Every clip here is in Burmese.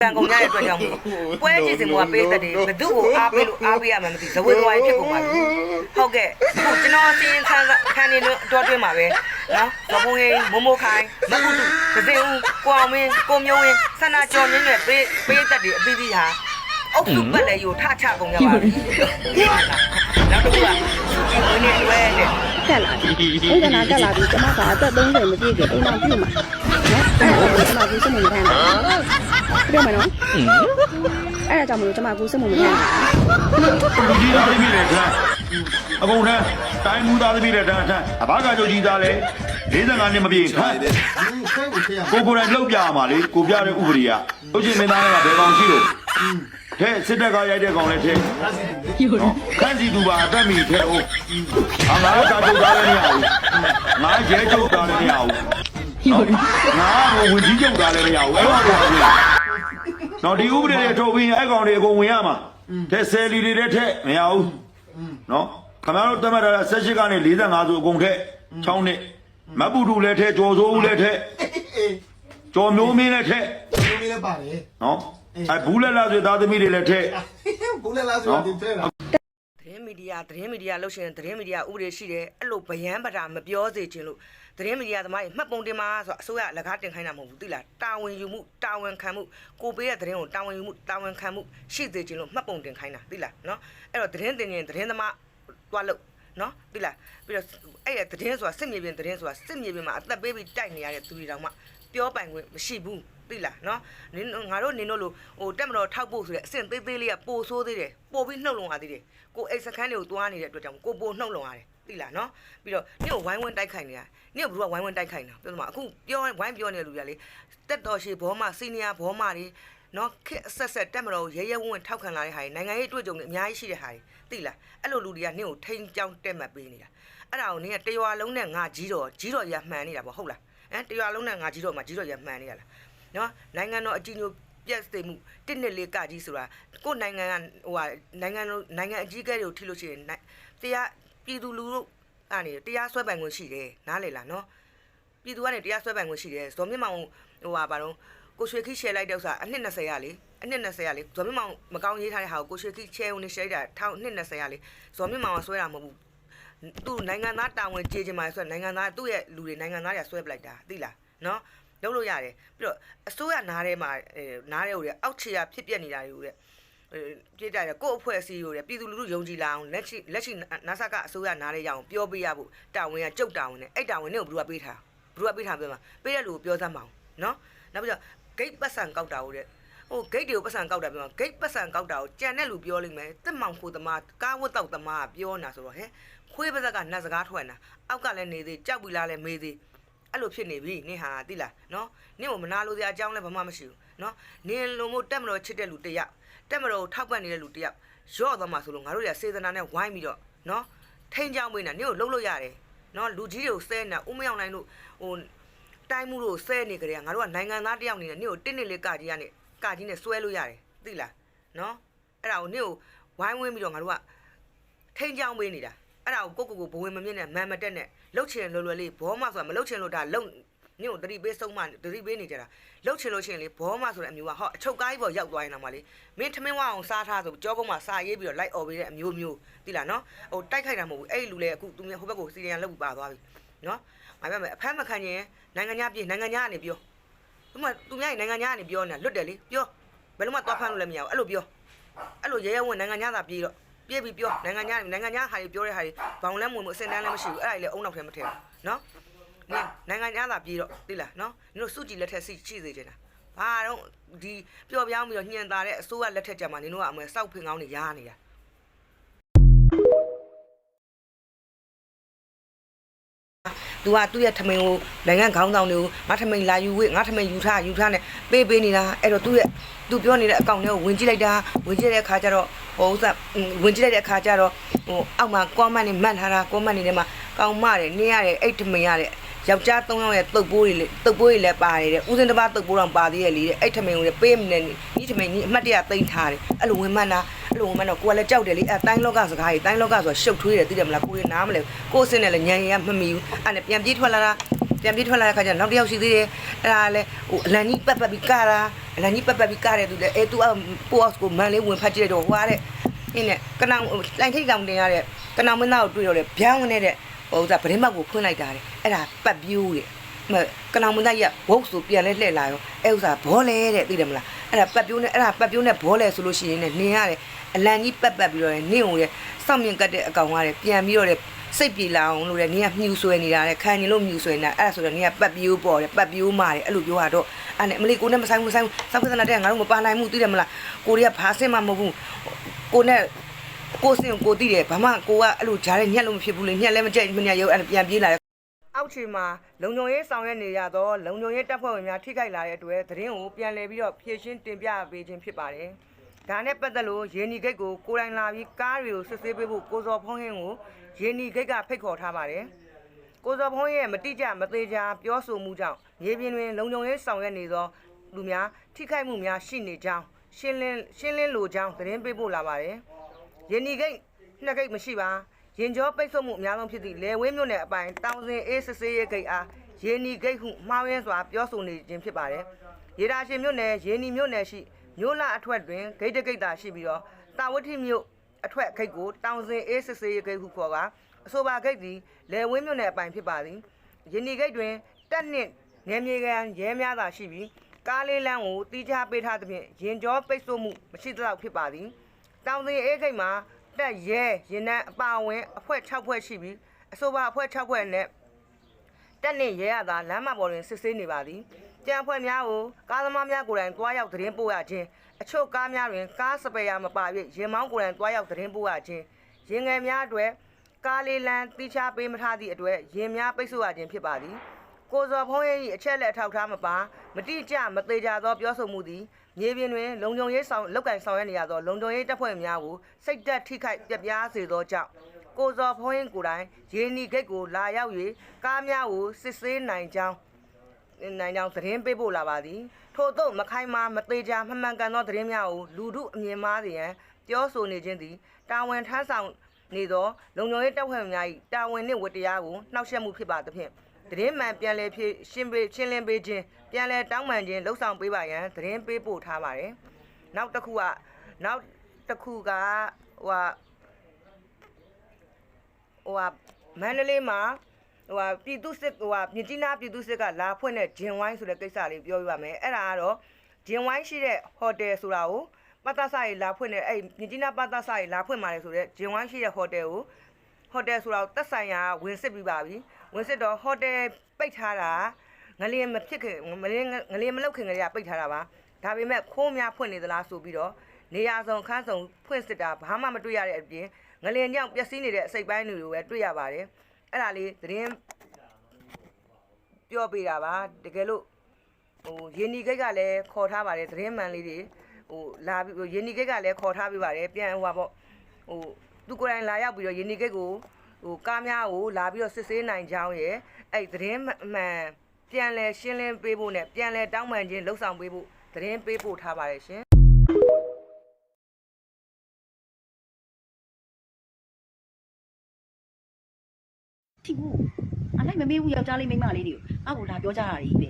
ကန်ကုန်ကြတဲ့အတွက်ကြောင့်ပွဲကြည့်စင်ကပေးတဲ့တယ်ဘသူ့ကိုအားပေးလို့အားပေးရမှမသိဇဝေသွားဖြစ်ကုန်ပါပြီဟုတ်ကဲ့ခုကျွန်တော်စီရင်ခံနေလို့တော့တွင်းမှာပဲနော်ဇဘုံဟိမိုးမိုးခိုင်မကုတုဒဇင်ဦးကိုအောင်မင်းကိုမျိုးဝင်းဆန္ဒကျော်မြင့်နဲ့ပေးတဲ့တယ်အပြီးပြီးဟာအုပ်စုပတ်လည်းယူထချကုန်ကြပါပြီနောက်တစ်ခုကဒီမင်းနဲ့တွဲတဲ့တက်လာပြီဥဒနာတက်လာပြီကျမကအသက်30မပြည့်ခင်အိမ်အောင်ပြုတ်မှာနော်အဲ့ဒါကျမကူးစမှုမခံတာပြောမယ်နော်အဲ့ဒါကြောင့်မလို့ကျမကူးစမှုမခံတာဒီသားသမီးတွေကအကုန်ထမ်းတိုင်းမူသားသမီးတွေတန်းထမ်းအဘကကြိုကြီးသားလေ45နှစ်မပြည့်ထမ်းကိုကိုယ်တိုင်လောက်ပြရမှာလေကိုပြတဲ့ဥပဒေကဥချင်းမင်းသားကဘယ်ကောင်ရှိလို့တဲ့စစ်တပ်ကရိုက်တဲ့ကောင်လည်းထဲခန်းစီသူပါအသက်မီထဲဟုတ်ငါကကြိုသားလည်းမရဘူးငါရဲကြိုသားလည်းမရဘူးငါကဝင်ကြီးကြိုသားလည်းမရဘူးအဲ့လိုပါဘူးနော်ဒီဥပဒေတွေထုတ်ပြီးအဲ့ကောင်တွေအကုန်ဝင်ရမှာတဲ့ဆယ်လီတွေတဲ့ထက်မရဘူးနော်ခင်ဗျားတို့တတ်မှတ်တာ18ကနေ45ဆိုအကုန်ထက်6နှစ်မပူတူလည်းထက်ကြော်စိုးဦးလည်းထက်ကြော်မျိုးမင်းလည်းထက်မျိုးမင်းလည်းပါတယ်နော်အဲဘူးလက်လာဆိုသားသမီးတွေလည်းထက်ဘူးလက်လာဆိုဒီထဲလားသတင်းမီဒီယာလှုပ်ရှင်သတင်းမီဒီယာဥပဒေရှိတယ်အဲ့လိုဗျမ်းပတာမပြောစေချင်လို့သတင်းမီဒီယာသမားတွေမှတ်ပုံတင်မှာဆိုအစိုးရလက်ကားတင်ခိုင်းတာမဟုတ်ဘူးသိလားတာဝန်ယူမှုတာဝန်ခံမှုကိုပေးတဲ့သတင်းကိုတာဝန်ယူမှုတာဝန်ခံမှုရှိစေချင်လို့မှတ်ပုံတင်ခိုင်းတာသိလားနော်အဲ့တော့သတင်းတင်ရင်သတင်းသမားတွားလို့နော်သိလားပြီးတော့အဲ့ရသတင်းဆိုတာစစ်မြေပြင်သတင်းဆိုတာစစ်မြေပြင်မှာအသက်ပေးပြီးတိုက်နေရတဲ့သူတွေတောင်မှပြောပိုင်ခွင့်မရှိဘူးသိလားနော်ငါတို့နင်တို့လိုဟိုတက်မတော်ထောက်ဖို့ဆိုတဲ့အဆင့်သေးသေးလေးကပိုဆိုးသေးတယ်ပိုပြီးနှုတ်လုံရသေးတယ်ကိုအိတ်စခန်းတွေကိုတွားနေတဲ့အတွက်ကြောင့်ကိုပိုနှုတ်လုံရတယ်သိလားနော်ပြီးတော့နင့်ကိုဝိုင်းဝန်းတိုက်ခိုက်နေတာနင့်ကိုဘယ်သူကဝိုင်းဝန်းတိုက်ခိုက်နေတာပြောမှာအခုပြောဝိုင်းပြောနေတဲ့လူတွေကလေတက်တော်ရှိဘောမစီနီယာဘောမတွေနော်ခက်ဆက်တက်မတော်ရဲရဲဝန်းဝန်းထောက်ခံလာတဲ့ဟာတွေနိုင်ငံရေးတွေ့ကြုံနေအများကြီးရှိတဲ့ဟာတွေသိလားအဲ့လိုလူတွေကနင့်ကိုထိန်းကြောင်းတက်မှတ်ပေးနေတာအဲ့ဒါကိုနင်ကတရွာလုံးနဲ့ငါကြီးတော်ရမှန်နေတာပေါ့ဟုတ်လားတရွာလုံးနဲ့ငါကြီးတော်မှာကြီးတော်ရမှန်နေရလားနော်နိုင်ငံတော်အကြီးညိုပြက်စေမှုတစ်နှစ်လေးကကြီးဆိုတာကိုနိုင်ငံကဟိုဟာနိုင်ငံအကြီးအကဲတွေကိုထိလို့ရှိရင်တရားပြည်သူလူတို့အနေတရားစွဲပိုင်ခွင့်ရှိတယ်နားလေလားနော်ပြည်သူကနေတရားစွဲပိုင်ခွင့်ရှိတယ်ဇော်မြင့်မောင်ဟိုဟာဘာလို့ကိုရွှေခိရှယ်လိုက်တဲ့ဥစ္စာအနှစ်20ရလေအနှစ်20ရလေဇော်မြင့်မောင်မကောင်းရေးထားတဲ့ဟာကိုရွှေခိချဲဦးနေရှယ်တာ1220ရလေဇော်မြင့်မောင်ကဆွဲတာမဟုတ်ဘူးသူနိုင်ငံသားတာဝန်ကျေချင်ပါဆိုနိုင်ငံသားသူ့ရဲ့လူတွေနိုင်ငံသားတွေဆွဲပလိုက်တာသိလားနော်လုပ်လို့ရတယ်ပြီးတော့အစိုးရနားထဲမှာနားထဲကိုအောက်ခြေရဖြစ်ပြနေတာတွေကိုပြစ်ကြတယ်ကို့အဖွဲ့အစည်းကိုပြည်သူလူထုယုံကြည်လာအောင်လက်ရှိနာဆာကအစိုးရနားထဲရအောင်ပြောပေးရဖို့တာဝန်ကကြုတ်တာဝန်နဲ့အဲ့တာဝန်နဲ့ဘယ်သူကပေးထားပြောမှာပေးတဲ့လူကိုပြောစမ်းမအောင်နော်နောက်ပြီးတော့ဂိတ်ပတ်စံကောက်တာကိုဟိုဂိတ်တွေကိုပတ်စံကောက်တာပြောဂိတ်ပတ်စံကောက်တာကိုကြံတဲ့လူပြောလိမ့်မယ်တက်မောင်ခိုသမားကားဝတ်တောက်သမားပြောနေတာဆိုတော့ဟဲ့ခွေးပါဇက်ကနတ်စကားထွက်နေတာအောက်ကလည်းနေသေးကြောက်ပြီလားလည်းမေးသေးအဲ့လိုဖြစ်နေပြီနင်ဟာသိလားနော်နင်ကိုမနာလို့စရာအကြောင်းလည်းဘာမှမရှိဘူးနော်နင်လုံမို့တက်မတော်ချစ်တဲ့လူတယောက်တက်မတော်ထောက်ပံ့နေတဲ့လူတယောက်ရော့သွားမှဆိုလို့ငါတို့ရစေတနာနဲ့ဝိုင်းပြီးတော့နော်ထိန်းချောင်းပေးနေတာနင်ကိုလှုပ်လို့ရတယ်နော်လူကြီးတွေကိုဆဲနေတာဦးမယောင်နိုင်တို့ဟိုတိုင်းမှုတို့ဆဲနေကြတယ်ငါတို့ကနိုင်ငံသားတယောက်နေတယ်နင်ကိုတစ်နှစ်လေးကကြီးနဲ့ဆွဲလို့ရတယ်သိလားနော်အဲ့ဒါကိုနင်ကိုဝိုင်းဝန်းပြီးတော့ငါတို့ကထိန်းချောင်းပေးနေတာအဲ့ဒါကိုကိုဘဝင်မမြင့်နဲ့မန်မတက်နဲ့လှုပ်ချင်လွယ်လွယ်လေးဘောမဆိုတာမလှုပ်ချင်လို့ဒါလုံညို့တတိပေးဆုံးမတတိပေးနေကြတာလှုပ်ချင်လို့ရှိရင်လေဘောမဆိုတဲ့အမျိုးကဟောအချုပ်ကားကြီးပေါ်ရောက်သွားရင်တော့မှလေမင်းထမင်းဝအောင်စားထားဆိုကြောကုန်းမှာစာရေးပြီးတော့လိုက်អော်ပေးတဲ့အမျိုးသိလားနော်ဟိုတိုက်ခိုက်တာမဟုတ်ဘူးအဲ့လူလေအခုသူဟိုဘက်ကိုစီရီယံလောက်ပြီးပါသွားပြီနော်ငါပြောမယ်အဖမ်းမခံရင်နိုင်ငံခြားပြည်နိုင်ငံခြားကနေပြောသူများနိုင်ငံခြားကနေပြောနေတာလွတ်တယ်လေပြောဘယ်လိုမှသွားဖမ်းလို့လည်းမရဘူးအဲ့လိုပြောအဲ့လိုရဲရဲဝင်နိုင်ငံခြားသာပြေးတော့ပြေးပြီးပြောနိုင်ငံခြားဟာတွေပြောတဲ့ဟာတွေဘောင်လန်းမွေမှုအစင်တန်းလည်းမရှိဘူးအဲ့ဒါကြီးလည်းအုံနောက်ထဲမထည့်ဘူးနော်နိုင်ငံခြားသာပြေးတော့သိလားနော်နင်တို့စုကြည်လက်ထက်ရှိစေချင်တာဘာတော့ဒီပျော်ပြောင်းပြီးတော့ညှင်သာတဲ့အစိုးရလက်ထက်ကြမှာနင်တို့ကအမေစောက်ဖင်ကောင်းနေရားနေတာသူကသူ့ရဲ့ထမိန်ကိုနိုင်ငံခေါင်းဆောင်တွေကိုငါထမိန်လာယူဝေးငါထမိန်ယူထားနဲ့ပေးနေတာအဲ့တော့သူပြောနေတဲ့အကောင့်ထဲကိုဝင်ကြည့်လိုက်တဲ့အခါကျတော့ဟိုဥစ္စာဝင်ကြည့်လိုက်တဲ့အခါကျတော့ဟိုအောက်မှာကွန်မန့်နေမှတ်ထားတာကွန်မန့်နေထဲမှာကောင်းမတယ်နင်းရတယ်အဲ့ထမိန်ရတယ်ယောက်ျား၃ယောက်ရဲ့တုပ်ပိုးတွေလည်းပါတယ်တဲ့ဦးစင်းတစ်ပါးတုပ်ပိုးတော့ပါသေးရဲ့လေတဲ့အဲ့ထမိန်ကိုလည်းပေးမနေညီထမိန်ညီအမှတ်တရသိမ်းထားတယ်အဲ့လိုဝင်မှန်းတော့ကိုကလည်းကြောက်တယ်လေအဲ့တိုင်းလောကစကားကြီးတိုင်းလောကဆိုရှုပ်ထွေးတယ်သိတယ်မလားကိုရနားမလဲကိုစင်းနဲ့လည်းညံရမမီဘူးအဲ့နဲ့ပြန်ပြေးထွက်လာတာ ပြန်ပြေးထွက်လာတဲ့ခါကျနောက်တစ်ယောက်ရှိသေးတယ်အဲ့ဒါလည်းဟိုအလန်ကြီးပတ်ပြီးကားတာအလန်ကြီးပတ်ပြီးကားတယ်သူလည်းသူပို့စ်ကိုမန်လေးဝင်ဖတ်ကြည့်တော့ဟွာတဲ့နင်းနဲ့ကနောင်လိုင်ထိတ်ကောင်တင်ရတဲ့ကနောင်မင်းသားကိုတွေ့တော့တယ်ဗျမ်းဝင်နေတဲ့ဟိုဥစားဗရင်မောက်ကိုဖွင့်လိုက်တာတဲ့အဲ့ဒါပတ်ပြူးတဲ့ကနောင်မင်းသားကြီးကဝုတ်ဆိုပြန်လဲလှည့်လာရောအဲ့ဥစားဘောလဲတဲ့သိတယ်မလားအဲ့ဒါပတ်ပြူးနဲ့အဲ့ဒါပတ်ပြူးနဲ့ဘောလဲဆိုလို့ရှိရင်လည်းနင်းရတယ်အလန်ကြီးပတ်ပြီးတော့နင်းကိုတဲ့စောင့်မြင်ကတ်တဲ့အကောင်ကတဲ့ပြန်ပြီးတော့တဲ့စိတ်ပြေလာအောင်လို့တဲ့နင်းကမြူဆွဲနေတာတဲ့ခံရင်လို့မြူဆွဲနေတာအဲ့ဒါဆိုတော့နင်းကပတ်ပြူးပေါ်တယ်ပတ်ပြူးမာတယ်အဲ့လိုပြောရတော့အဲ့နဲ့အမလေးကိုနဲ့မဆိုင်ဘူးစောက်ခဏတဲ့ငါတို့မပါနိုင်ဘူးသိတယ်မလားကိုတွေကဘာစင်မှမဟုတ်ဘူးကိုနဲ့ကိုစင်ကိုသိတယ်ဘာမှကိုကအဲ့လိုဂျားတဲ့ညက်လို့မဖြစ်ဘူးလေညက်လည်းမကြိုက်မညက်ရုပ်အဲ့ပြန်ပြေးလာတယ်အောက်ခြေမှာလုံခြုံရေးဆောင်ရွက်နေရတော့လုံခြုံရေးတပ်ဖွဲ့ဝင်များထိခိုက်လာတဲ့အတွက်သတင်းကိုပြန်လည်ပြီးတော့ဖြည့်ရှင်းတင်ပြပေးခြင်းဖြစ်ပါတယ်ဒါနဲ့ပတ်သက်လို့ရေနီဂိတ်ကိုကိုယ်တိုင်လာပြီးကားတွေကိုစစ်ဆေးပေးဖို့ကိုစော်ဖုံးဟင်းကိုရေနီဂိတ်ကဖိတ်ခေါ်ထားပါတယ်ကိုစော်ဖုံးရဲ့မတိကျမသေးချာပြောဆိုမှုကြောင့်မြေပြင်တွင်လုံခြုံရေးဆောင်ရွက်နေသောလူများထိခိုက်မှုများရှိနေကြောင်းရှင်းလင်းလိုကြောင်းသတင်းပေးပို့လာပါတယ်ရေနီဂိတ်နှစ်ဂိတ်မရှိပါရင်ကျော်ပိတ်ဆို့မှုအများဆုံးဖြစ်သည့်လေဝင်းမြို့နယ်အပိုင်းတောင်စင်အေးစစ်ဆေးရေးဂိတ်အားရေနီဂိတ်ဟုမှားယွင်းစွာပြောဆိုနေခြင်းဖြစ်ပါတယ်ရေဒါရှင်မြို့နယ်ရေနီမြို့နယ်ရှိမြို့လအထွတ်တွင်ဂိတ်တဂိတ်သာရှိပြီးတော့တာဝတိမြို့အထွတ်ဂိတ်ကိုတောင်စင်အေးစစ်ဆေးရေးဂိတ်ဟုခေါ်ကာအဆိုပါဂိတ်သည်လေဝင်းမြို့နယ်အပိုင်းဖြစ်ပါသည်ရေနီဂိတ်တွင်တက်နှင့်နယ်မြေကန်ရဲများသာရှိပြီးကားလေးလမ်းကိုတီးခြားပေးထားသဖြင့်ရင်ကျော်ပိတ်ဆို့မှုမရှိသလောက်ဖြစ်ပါသည်တောင်စင်အေးဂိတ်မှာတက်ရဲရင်နှံအပါဝင်အဖွဲ့6ဖွဲ့ရှိပြီးအဆိုပါအဖွဲ့6ဖွဲ့နဲ့တက်နှင့်ရဲရသာလမ်းမပေါ်တွင်စစ်ဆေးနေပါသည်ကြံဖွဲ့များကိုကားသမားများကိုယ်တိုင်တွားရောက်သတင်းပို့ရခြင်းအချို့ကားများတွင်ကားစပယ်ယာမပါ၍ရင်မောင်းကိုယ်တိုင်တွားရောက်သတင်းပို့ရခြင်းရင်ငယ်များအတွက်ကားလေးလမ်းတီးခြားပေးမထားသည့်အတွက်ရင်များပိတ်ဆို့ရခြင်းဖြစ်ပါသည်ကိုစော်ဖုံးရဲ့အချက်လက်အထောက်ထားမပါမတိကျမသေးကြသောပြောဆိုမှုသည်မြေပြင်တွင်လုံခြုံရေးဆောင်လောက်ကင်ဆောင်ရွက်နေရသောလုံခြုံရေးတပ်ဖွဲ့များကိုစိတ်သက်ထိခိုက်ပြပြားစေသောကြောင့်ကိုစော်ဖုံးကိုယ်တိုင်ရေနီဂိတ်ကိုလာရောက်၍ကားများကိုစစ်ဆေးနိုင်ကြောင်းသတင်းပေးပို့လာပါသည်ထို့သောမခိုင်မာမသေးချာမှန်ကန်သောသတင်းများကိုလူထုအမြင်မှားစေရန်ပြောဆိုနေခြင်းသည်တာဝန်ထမ်းဆောင်နေသောလုံခြုံရေးတပ်ဖွဲ့များ၏တာဝန်နှင့်ဝတ္တရားကိုနှောက်ယှက်မှုဖြစ်ပါသဖြင့်သတင်းမှန်ပြန်လည်ဖြည့်ရှင်းလင်းပေးခြင်းပြန်လည်တောင်းပန်ခြင်းလှုပ်ဆောင်ပေးပါရန်သတင်းပေးပို့ထားပါတယ်နောက်တစ်ခုကမန္တလေးမှာပြည်သူစစ်မြစ်ကြီးနားပြည်သူစစ်ကလာဖွင့်တဲ့ဂျင်ဝိုင်းဆိုတဲ့ကိစ္စလေးပြောပြပါမယ်အဲ့ဒါကတော့ဂျင်ဝိုင်းရှိတဲ့ဟိုတယ်ဆိုတာကိုပတ်သက်စာရေးလာဖွင့်တဲ့အဲ့မြစ်ကြီးနားပတ်သက်စာရေးလာဖွင့်ပါတယ်ဆိုတဲ့ဂျင်ဝိုင်းရှိတဲ့ဟိုတယ်ဆိုတာကိုတက်ဆိုင်ရာဝင်စစ်ပြီးပါပြီဝင်စစ်တော့ဟိုတယ်ပိတ်ထားတာငလျင်မဖြစ်ခင်ငလျင်မလောက်ခင်ကလေးကပိတ်ထားတာပါဒါပေမဲ့ခိုးများဖွင့်နေသလားဆိုပြီးတော့နေရာဆောင်ခန်းဆောင်ဖွင့်စစ်တာဘာမှမတွေ့ရတဲ့အပြင်ငလျင်ကြောင့်ပျက်စီးနေတဲ့အစိပ်ပိုင်းတွေကိုပဲတွေ့ရပါတယ်အဲ့ဒါလေးသတင်းပြောပေးတာပါတကယ်လို့ရေနီဂိတ်ကလည်းခေါ်ထားပါတယ်သတင်းမှန်လေးတွေလာပြီးရေနီဂိတ်ကလည်းခေါ်ထားပြီးပါတယ်ပြန်သူကိုယ်တိုင်လာရောက်ပြီးတော့ရေနီဂိတ်ကိုကားများကိုလာပြီးတော့စစ်ဆေးနိုင်ကြောင်းရယ်အဲ့သတင်းမှန်ပြန်လဲရှင်းလင်းပေးဖို့နဲ့ပြန်လဲတောင်းပန်ခြင်းလှုပ်ဆောင်ပေးဖို့သတင်းပေးပို့ထားပါတယ်ရှင်ထိဘူးအလိုက်မမေးဘူးယောက်ျားလေးမိန်းမလေးတွေကိုငါ့ကိုလာပြောကြတာတွေပဲ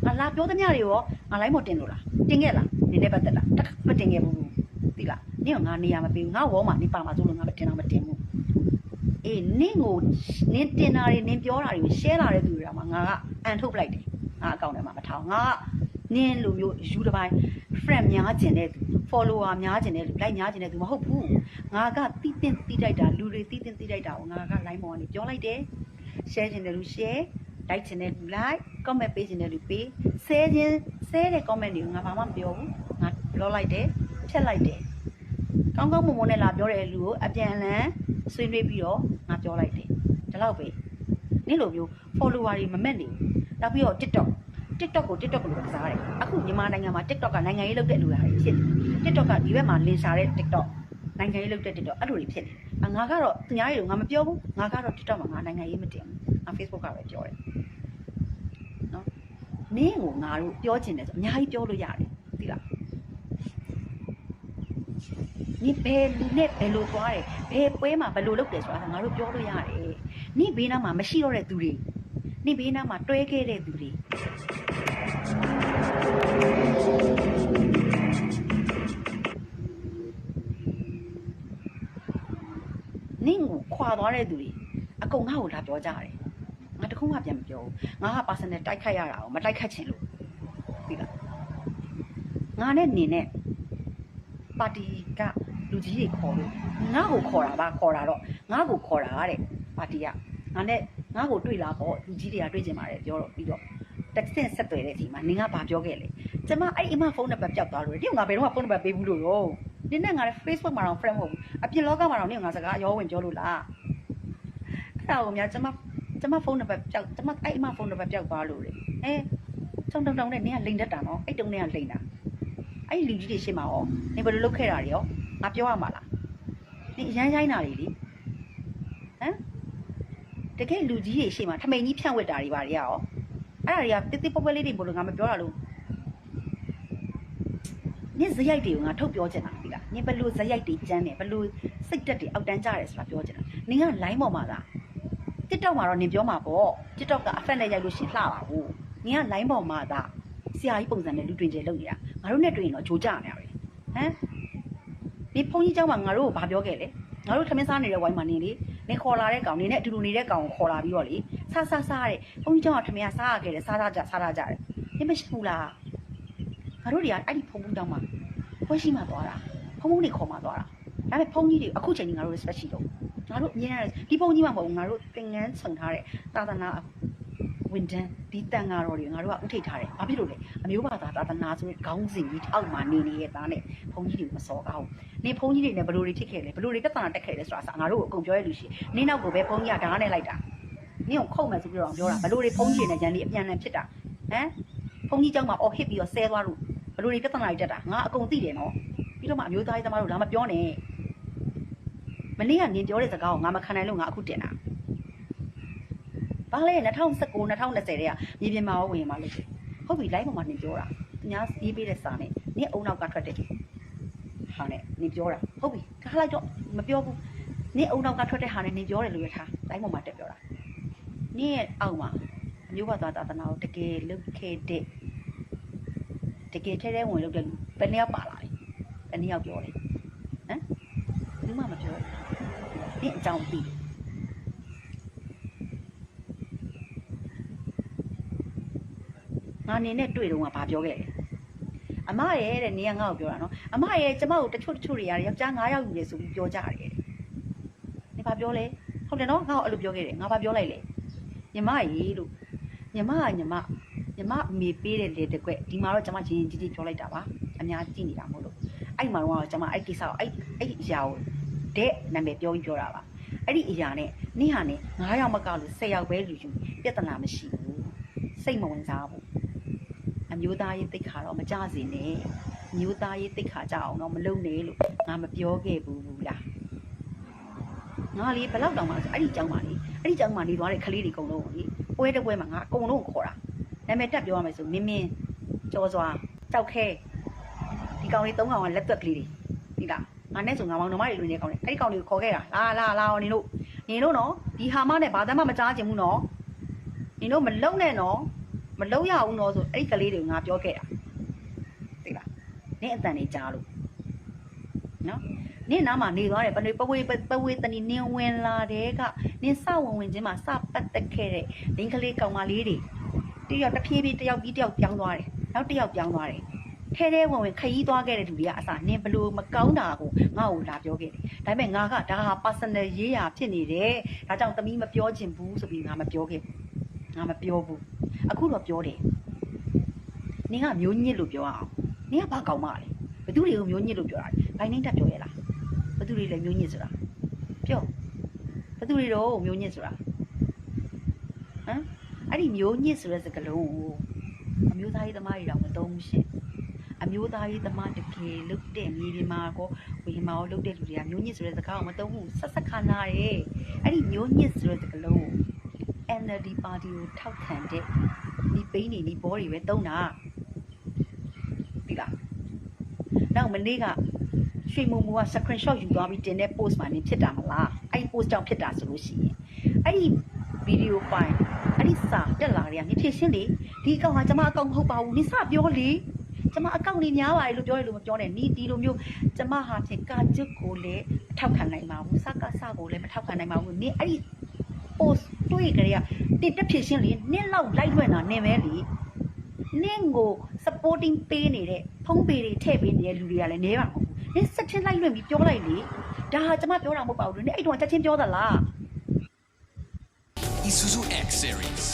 ငါလာပြောသမျှတွေရောငါလိုက်မတင်လို့လားတင်ခဲ့လားနင်းနဲ့ပတ်သက်လားတက်မတင်ခဲ့ဘူးသိလားနင်းကငါနေရာမပေးဘူးငါဝေါ်မှနင်းပါမှာဆိုလို့ငါမတင်တော့မတင်ဘူးအေးနင်းကိုနင်းတင်တာတွေနင်းပြောတာတွေကို share လာတဲ့သူတွေကမှငါကအန်ထုတ်ပလိုက်တယ်ငါအကောင့်ထဲမှာမထောင်ငါနင်းလိုမျိုးယူတစ်ပိုင်း friend များကျင်တဲ့သူ follower များကျင်တဲ့လူ like များကျင်တဲ့သူမဟုတ်ဘူးငါကတီးတင်တီးတိုက်တာလူတွေတီးတင်တီးတိုက်တာကိုငါက line ပေါ်ကနေပြောလိုက်တယ် share ကျင်တဲ့လူ share like ကျင်တဲ့လူ like comment ပေးကျင်တဲ့လူပေး share တဲ့ comment တွေကိုငါဘာမှမပြောဘူးငါပြောလိုက်တယ်ဖြတ်လိုက်တယ်ကောင်းကောင်းမွန်မွန်နဲ့လာပြောတဲ့လူကိုအပြန်အလှန်ဆွေးနွေးပြီးတော့ငါပြောလိုက်တယ်ဒီလောက်ပဲနင်းလိုမျိုး follower တွေမမက်နေဘူးနောက်ပြီးတော့ TikTok ကို TikTok လို့ကစားတယ်အခုမြန်မာနိုင်ငံမှာ TikTok ကနိုင်ငံရေးလုပ်တဲ့လူတွေဖြစ်တယ် TikTok ကဒီဘက်မှာလင်ရှာတဲ့ TikTok နိုင်ငံရေးလုပ်တဲ့ TikTok အဲ့လိုတွေဖြစ်တယ်ငါကတော့သူများတွေကိုငါမပြောဘူးငါကတော့ TikTok မှာငါနိုင်ငံရေးမတင်ဘူးငါ Facebook ကပဲပြောတယ်နော်နင်းကိုငါတို့ပြောချင်တယ်ဆိုအများကြီးပြောလို့ရတယ်သိလားနင်ဘယ်လူနဲ့ဘယ်လိုသွားတယ်ဘယ်ပွဲမှာဘယ်လိုလုပ်တယ်ဆိုတာငါတို့ပြောလို့ရတယ်နင်ဘေးနားမှာမရှိတော့တဲ့သူတွေ နေဘေးနားမှာတွဲခဲ့တဲ့သူတွေနင့်ကိုခွာသွားတဲ့သူတွေအကုန်ငါ့ကိုလာပြောကြတယ်ငါတခုမှပြန်မပြောဘူးငါက personal တိုက်ခိုက်ရတာကိုမတိုက်ခတ်ချင်လို့ပြီလားငါနဲ့နေနဲ့ပါတီကလူကြီးတွေခေါ်လို့ငါ့ကိုခေါ်တာပါခေါ်တာတော့ငါ့ကိုခေါ်တာတဲ့ပါတီကငါနဲ့ငါ့ကိုတွေ့လာပေါ့လူကြီးတွေကတွေ့ကြပါတယ်ပြောတော့ပြီးတော့တက်ဆင့်ဆက်သွယ်တဲ့အချိန်မှာနင်ကဘာပြောခဲ့လဲကျမအဲ့အမဖုန်းနံပါတ်ပျောက်သွားလို့ဒီငါဘယ်တော့မှဖုန်းနံပါတ်ပေးဘူးလို့ရောနင်နဲ့ငါလည်း Facebook မှာတော့ friend မဟုတ်ဘူးအပြင်လောကမှာတော့နင်ငါစကားရောဝင်ပြောလို့လားအဲ့ဒါကိုများကျမဖုန်းနံပါတ်ပျောက်ကျမအဲ့အမဖုန်းနံပါတ်ပျောက်သွားလို့လေချုံတုံနဲ့နင်ကလိန်တတ်တာနော်အဲ့တုံနဲ့ကလိန်တာအဲ့လူကြီးတွေရှေ့မှာရောနင်ဘယ်လိုလုပ်ခဲ့တာတွေရောငါပြောရမှာလားနင်အရမ်းရိုင်းတာတွေလေတကယ်လူကြီးတွေရှေ့မှာထမိန်ကြီးဖြန့်ဝက်တာတွေပါတွေရောအဲ့ဒါတွေကတိတိပပလေးတွေဘလို့ငါမပြောတာလို့နင်ဇယိုက်တွေကိုငါထုတ်ပြောချင်တာပြီလားနင်ဘလို့ဇယိုက်တွေကျန်းတယ်ဘလို့စိတ်တက်တွေအောက်တန်းကြတယ်ဆိုတာပြောချင်တာနင်က line ပေါ်မှာလား TikTok မှာတော့နင်ပြောမှာပေါ့ TikTok ကအဖက်နဲ့ရိုက်လို့ရှင်လှပါဘူးနင်က line ပေါ်မှာသာဆရာကြီးပုံစံနဲ့လူတွင်ကျလုပ်နေတာငါတို့နဲ့တွေ့ရင်တော့ဂျိုးကြနေရတယ်ဒီဖုန်းကြီးเจ้าမှာငါတို့ကိုဘာပြောခဲ့လဲငါတို့ထမင်းစားနေတဲ့ဝိုင်းမှာနေလေနင်ခေါ်လာတဲ့ကောင်နေနဲ့အတူတူနေတဲ့ကောင်ကိုခေါ်လာပြီးတော့လေစားတဲ့ဖုန်းကြီးเจ้าကထမင်းစားရခဲ့တယ်စားကြတယ်နင်မရှိဘူးလားငါတို့တွေကအဲ့ဒီဖုန်းကြီးเจ้าမှာပွဲရှိမှသွားတာဖုန်းတွေခေါ်မှသွားတာဒါပေမဲ့ဖုန်းကြီးတွေအခုချိန်ကြီးငါတို့ respect ရှိတော့ငါတို့အမြင်ရတယ်ဒီဖုန်းကြီးမှမဟုတ်ဘူးငါတို့သင်ငန်းဆောင်ထားတဲ့သာသနာဝန်ထမ်းဒီတန်ဃာတော်တွေငါတို့ကဥထိတ်ထားတယ်ဘာဖြစ်လို့လဲအမျိုးဘာသာသာသနာဆိုတဲ့ခေါင်းစဉ်ကြီးအောက်မှာနေနေတဲ့သားနဲ့ဖုန်းကြီးတွေမစောကောင်းနေဖုန်းကြီးတွေနဲ့ဘလို့တွေဖြစ်ခဲ့လဲဘလို့တွေပြဿနာတက်ခဲ့လဲဆိုတာငါတို့ကိုအကုန်ပြောရလို့ရှိရင်နင်းနောက်ကိုပဲဖုန်းကြီးကဓာတ်နဲ့လိုက်တာနင်းကိုခုတ်မယ်ဆိုပြီးတော့ပြောတာဘလို့တွေဖုန်းကြီးတွေနဲ့ရန်လေးအပြန်အလှန်ဖြစ်တာဖုန်းကြီးเจ้าမှာအော်ဟစ်ပြီးတော့ဆဲသွားလို့ဘလို့တွေပြဿနာတွေတက်တာငါအကုန်သိတယ်နော်ပြီးတော့မှအမျိုးသားရေးသမားတို့လာမပြောနဲ့မနေ့ကနင်းပြောတဲ့စကားကိုငါမခံနိုင်လို့ငါအခုတင်တာဘာလဲ2019 2020တည်းကမြေပြင်မှာဝင်မှာလို့ဟုတ်ပြီ live ပေါ်မှာနင်ပြောတာညာရေးပေးတဲ့စာနဲ့နင်အုံနောက်ကထွက်တဲ့ဟာနဲ့နင်ပြောတာဟုတ်ပြီထားလိုက်တော့မပြောဘူးနင်အုံနောက်ကထွက်တဲ့ဟာနဲ့နင်ပြောတယ်လို့ရထား live ပေါ်မှာတက်ပြောတာနင်ရဲ့အောက်မှာအမျိုးဘာသာသာသနာကိုတကယ်လုပ်ခဲ့တဲ့တကယ်ထဲဝင်လုပ်တဲ့လူဘယ်နှယောက်ပါလာလဲဘယ်နှယောက်ပြောလဲဘူးမှမပြောနင်အကြောင်းပြီးငါနေနဲ့တွေ့တော့ငါဘာပြောခဲ့လဲအမရဲ့တဲ့နေကငါ့ကိုပြောတာနော်အမရဲ့ကျမကိုတချို့တွေရတယ်ယောက်ျား9ယောက်ယူတယ်ဆိုပြီးပြောကြတယ်နေဘာပြောလဲဟုတ်တယ်နော်ငါ့ကိုအဲ့လိုပြောခဲ့တယ်ငါဘာပြောလိုက်လဲညီမရေလို့ညီမအမေပေးတဲ့လေတကွက်ဒီမှာတော့ကျမရင်ကြီးကြီးပြောလိုက်တာပါအများကြည့်နေတာမဟုတ်လို့အဲ့မှာတော့ကျမအဲ့ကိစ္စကိုအဲ့အရာကိုတဲ့နာမည်ပြောပြီးပြောတာပါအဲ့ဒီအရာနဲ့နေဟာနဲ့9ယောက်မကလို့10ယောက်ပဲလူယူပြဿနာမရှိဘူးစိတ်မဝင်စားဘူးအမျိုးသားရေးတိတ်ခါတော့မကြစေနဲ့အမျိုးသားရေးတိတ်ခါကြအောင်တော့မလုပ်နဲ့လို့ငါမပြောခဲ့ဘူးလားငါလေးဘယ်လောက်တောင်မှဆိုအဲ့ဒီเจ้าမလေးအဲ့ဒီเจ้าမနေသွားတဲ့ကလေးတွေအကုန်လုံးလေပွဲတစ်ပွဲမှာငါအကုန်လုံးခေါ်တာနာမည်တက်ပြောရမယ်ဆိုမင်းကြောစွာကြောက်ခဲဒီကောင်လေး3ကောင်ကလက်သွက်ကလေးတွေဒီလားငါနဲ့ဆိုငါမောင်နှမတွေလူနေကောင်လေးအဲ့ဒီကောင်လေးကိုခေါ်ခဲ့တာလာနင်တို့နော်ဒီဟာမနဲ့ဘာသာမှမကြားချင်ဘူးနော်နင်တို့မလုံနဲ့နော်မလုံရဘူးနော်ဆိုအဲ့ဒီကလေးတွေငါပြောခဲ့တာသိလားနင်အတန်နေကြားလို့နော်နင်နားမှာနေသွားတယ်ပဝေတနီနင်ဝင်လာတဲ့ကနင်စဝင်ချင်းမှာစပတ်သက်ခဲ့တဲ့လင်းကလေးကောင်မလေးတွေတယောက်တစ်ဖြည်းဖြည်းတယောက်ပြီးတယောက်ပြောင်းသွားတယ်နောက်တယောက်ပြောင်းသွားတယ်ထဲဝင်ခရီးသွားခဲ့တဲ့လူတွေကအစားနင်ဘလို့မကောင်းတာကိုငါ့ကိုလာပြောခဲ့တယ်ဒါပေမဲ့ငါကဒါဟာ personal ရေးရာဖြစ်နေတယ်ဒါကြောင့်သမီးမပြောချင်ဘူးဆိုပြီးငါမပြောခဲ့ဘူးငါမပြောဘူးအခုတော့ပြောတယ်နင်ကမျိုးညစ်လို့ပြောအောင်နင်ကဘာကောင်းမလဲဘသူတွေကိုမျိုးညစ်လို့ပြောတာဘိုင်းနှိမ့်တက်ပြောရလားဘသူတွေလည်းမျိုးညစ်ဆိုတာပြောဘသူတွေတော့မျိုးညစ်ဆိုတာအဲ့ဒီမျိုးညစ်ဆိုတဲ့စကားလုံးကိုအမျိုးသားရေးသမားတွေတော့မသုံးဘူးရှင်အမျိုးသားရေးသမားတကယ်လုတ်တဲ့မြေပြင်မှာကောဝေမာကိုလုတ်တဲ့လူတွေကမျိုးညစ်ဆိုတဲ့စကားကိုမသုံးဘူးဆက်ခါနာတယ်အဲ့ဒီမျိုးညစ်ဆိုတဲ့စကားလုံးကို NLD ပါတီကိုထောက်ခံတဲ့ဒီပိန်းနေဘောတွေပဲသုံးတာဒီလားနောက်မနေ့ကရွှေမုံမူက screenshot ယူသွားပြီးတင်တဲ့ post မှာနေဖြစ်တာမလားအဲ့ဒီ post ကြောင့်ဖြစ်တာဆိုလို့ရှိရင်အဲ့ဒီ video file အဲ့ဒီစာတက်လာတွေကနင်ဖြည့်ရှင်းလေဒီအကောင့်ဟာကျမအကောင့်မဟုတ်ပါဘူးနင်စပြောလေကျမအကောင့်နေများပါတယ်လို့ပြောရလို့မပြောနဲ့နီးဒီလိုမျိုးကျမဟာဖြင့်ကာကျွတ်ကိုလည်းမထောက်ခံနိုင်ပါဘူးစကားစကိုလည်းမထောက်ခံနိုင်ပါဘူးနင်အဲ့ဒီ post တွေ့ကြရတင်တက်ဖြည့်ရှင်းလေနင်လောက်လိုက်လွှင့်တာနင်ပဲလေနင်ကို supporting ပေးနေတဲ့ဖုံးပေတွေထည့်ပေးနေတဲ့လူတွေကလည်းနေပါမဟုတ်ဘူးနင်စက်ချင်းလိုက်လွှင့်ပြီးပြောလိုက်လေဒါဟာကျမပြောတာမဟုတ်ပါဘူးနင်အဲ့တော့ချက်ချင်းပြောသလား Isuzu X Series.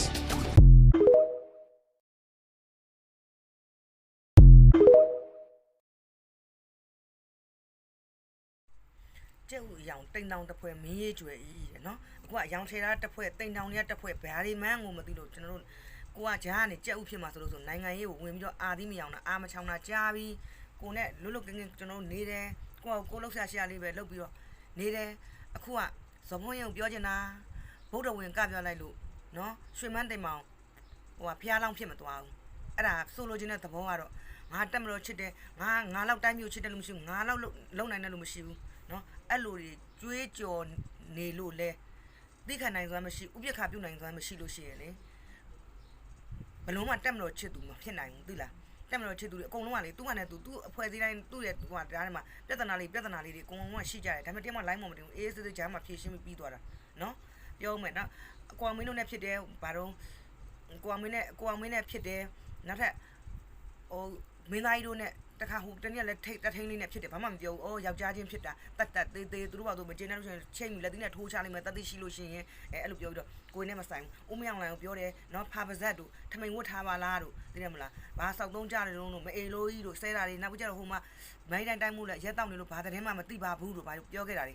ကျက်ဥအယောင်တိမ်တောင်တစ်ဖွဲမင်းရေးကျွယ်ကြီးတဲ့နော်အခုကအယောင်ထေတာတစ်ဖွဲတိမ်တောင်တွေကတစ်ဖွဲဘာတွေမှန်းကိုမသိလို့ကျွန်တော်တို့ကိုကဂျားကနေကျက်ဥဖြစ်မှာဆိုလို့ဆိုနိုင်ငံရေးကိုဝင်ပြီးတော့အာသီးမယောင်တာအာမချောင်းတာကြားပြီးကိုနဲ့လွတ်လွတ်ကင်းကင်းကျွန်တော်တို့နေတယ်ကိုလှုပ်ရှားရှာလေးပဲလှုပ်ပြီးတော့နေတယ်အခုကဇော်ဖုံးရုံပြောချင်တာဗုဒ္ဓဝင်ကပြောလိုက်လို့နော်ရွှေမန်းတိမ်မောင်ဟိုကဖျားလောင်းဖြစ်မသွားဘူးအဲ့ဒါဆိုလိုချင်တဲ့သဘောကတော့ငါတက်မလို့ချစ်တယ်ငါလောက်တိုင်းမျိုးချစ်တယ်လို့မရှိဘူးငါလောက်လုံနိုင်တယ်လို့မရှိဘူးနော်အဲ့လိုတွေကြွေးကြော်နေလို့လဲသိခံနိုင်စွမ်းမရှိဥပက္ခပြုတ်နိုင်စွမ်းမရှိလို့ရှိရလေဘလုံးမှတက်မလို့ချစ်သူမဖြစ်နိုင်ဘူးသိလားတက်မလို့ချစ်သူတွေအကုန်လုံးကလေသူ့ကနေသူ့အဖွဲ့အစည်းတိုင်းသူ့ရဲ့ဟိုကဒါထဲမှာပြဿနာလေးတွေအကုန်လုံးကရှိကြတယ်ဒါပေမဲ့တင်းမလိုင်းမမတင်ဘူးအေးစစ်စစ်ဂျားမှာဖြည့်ရှင်းပြီးသွားတာနော်ပြောမယ်နော်အကွာမင်းတို့နဲ့ဖြစ်တယ်ဘာတော့ကိုအောင်မင်းနဲ့ဖြစ်တယ်နောက်ထပ်ဟိုမင်းသားကြီးတို့နဲ့တခါဟိုတနေ့လည်းထိတ်ထိန်လေးနဲ့ဖြစ်တယ်ဘာမှမပြောဘူးအော်ယောက်ျားချင်းဖြစ်တာတတ်သေးသေးသူတို့ဘာလို့မကျင်းတဲ့လို့ရှိရင်ချိန်ပြီးလက်သီးနဲ့ထိုးချလိုက်မယ်တတ်သိရှိလို့ရှိရင်အဲ့လိုပြောပြီးတော့ကိုယ်နဲ့မဆိုင်ဘူးဦးမယောင်လိုင်ကိုပြောတယ်နော်ဖာပါဇက်တို့ထမိန်ဝတ်ထားပါလားတို့သိတယ်မလားဘာစောက်သုံးကြတယ်လို့မအေလိုကြီးတို့ဆဲတာတွေနောက်ပြီးကျတော့ဟိုမှာမိုင်းတိုင်းမှုလဲရက်တောက်နေလို့ဘာသတင်းမှမသိပါဘူးတို့ဘာလို့ပြောခဲ့တာတွေ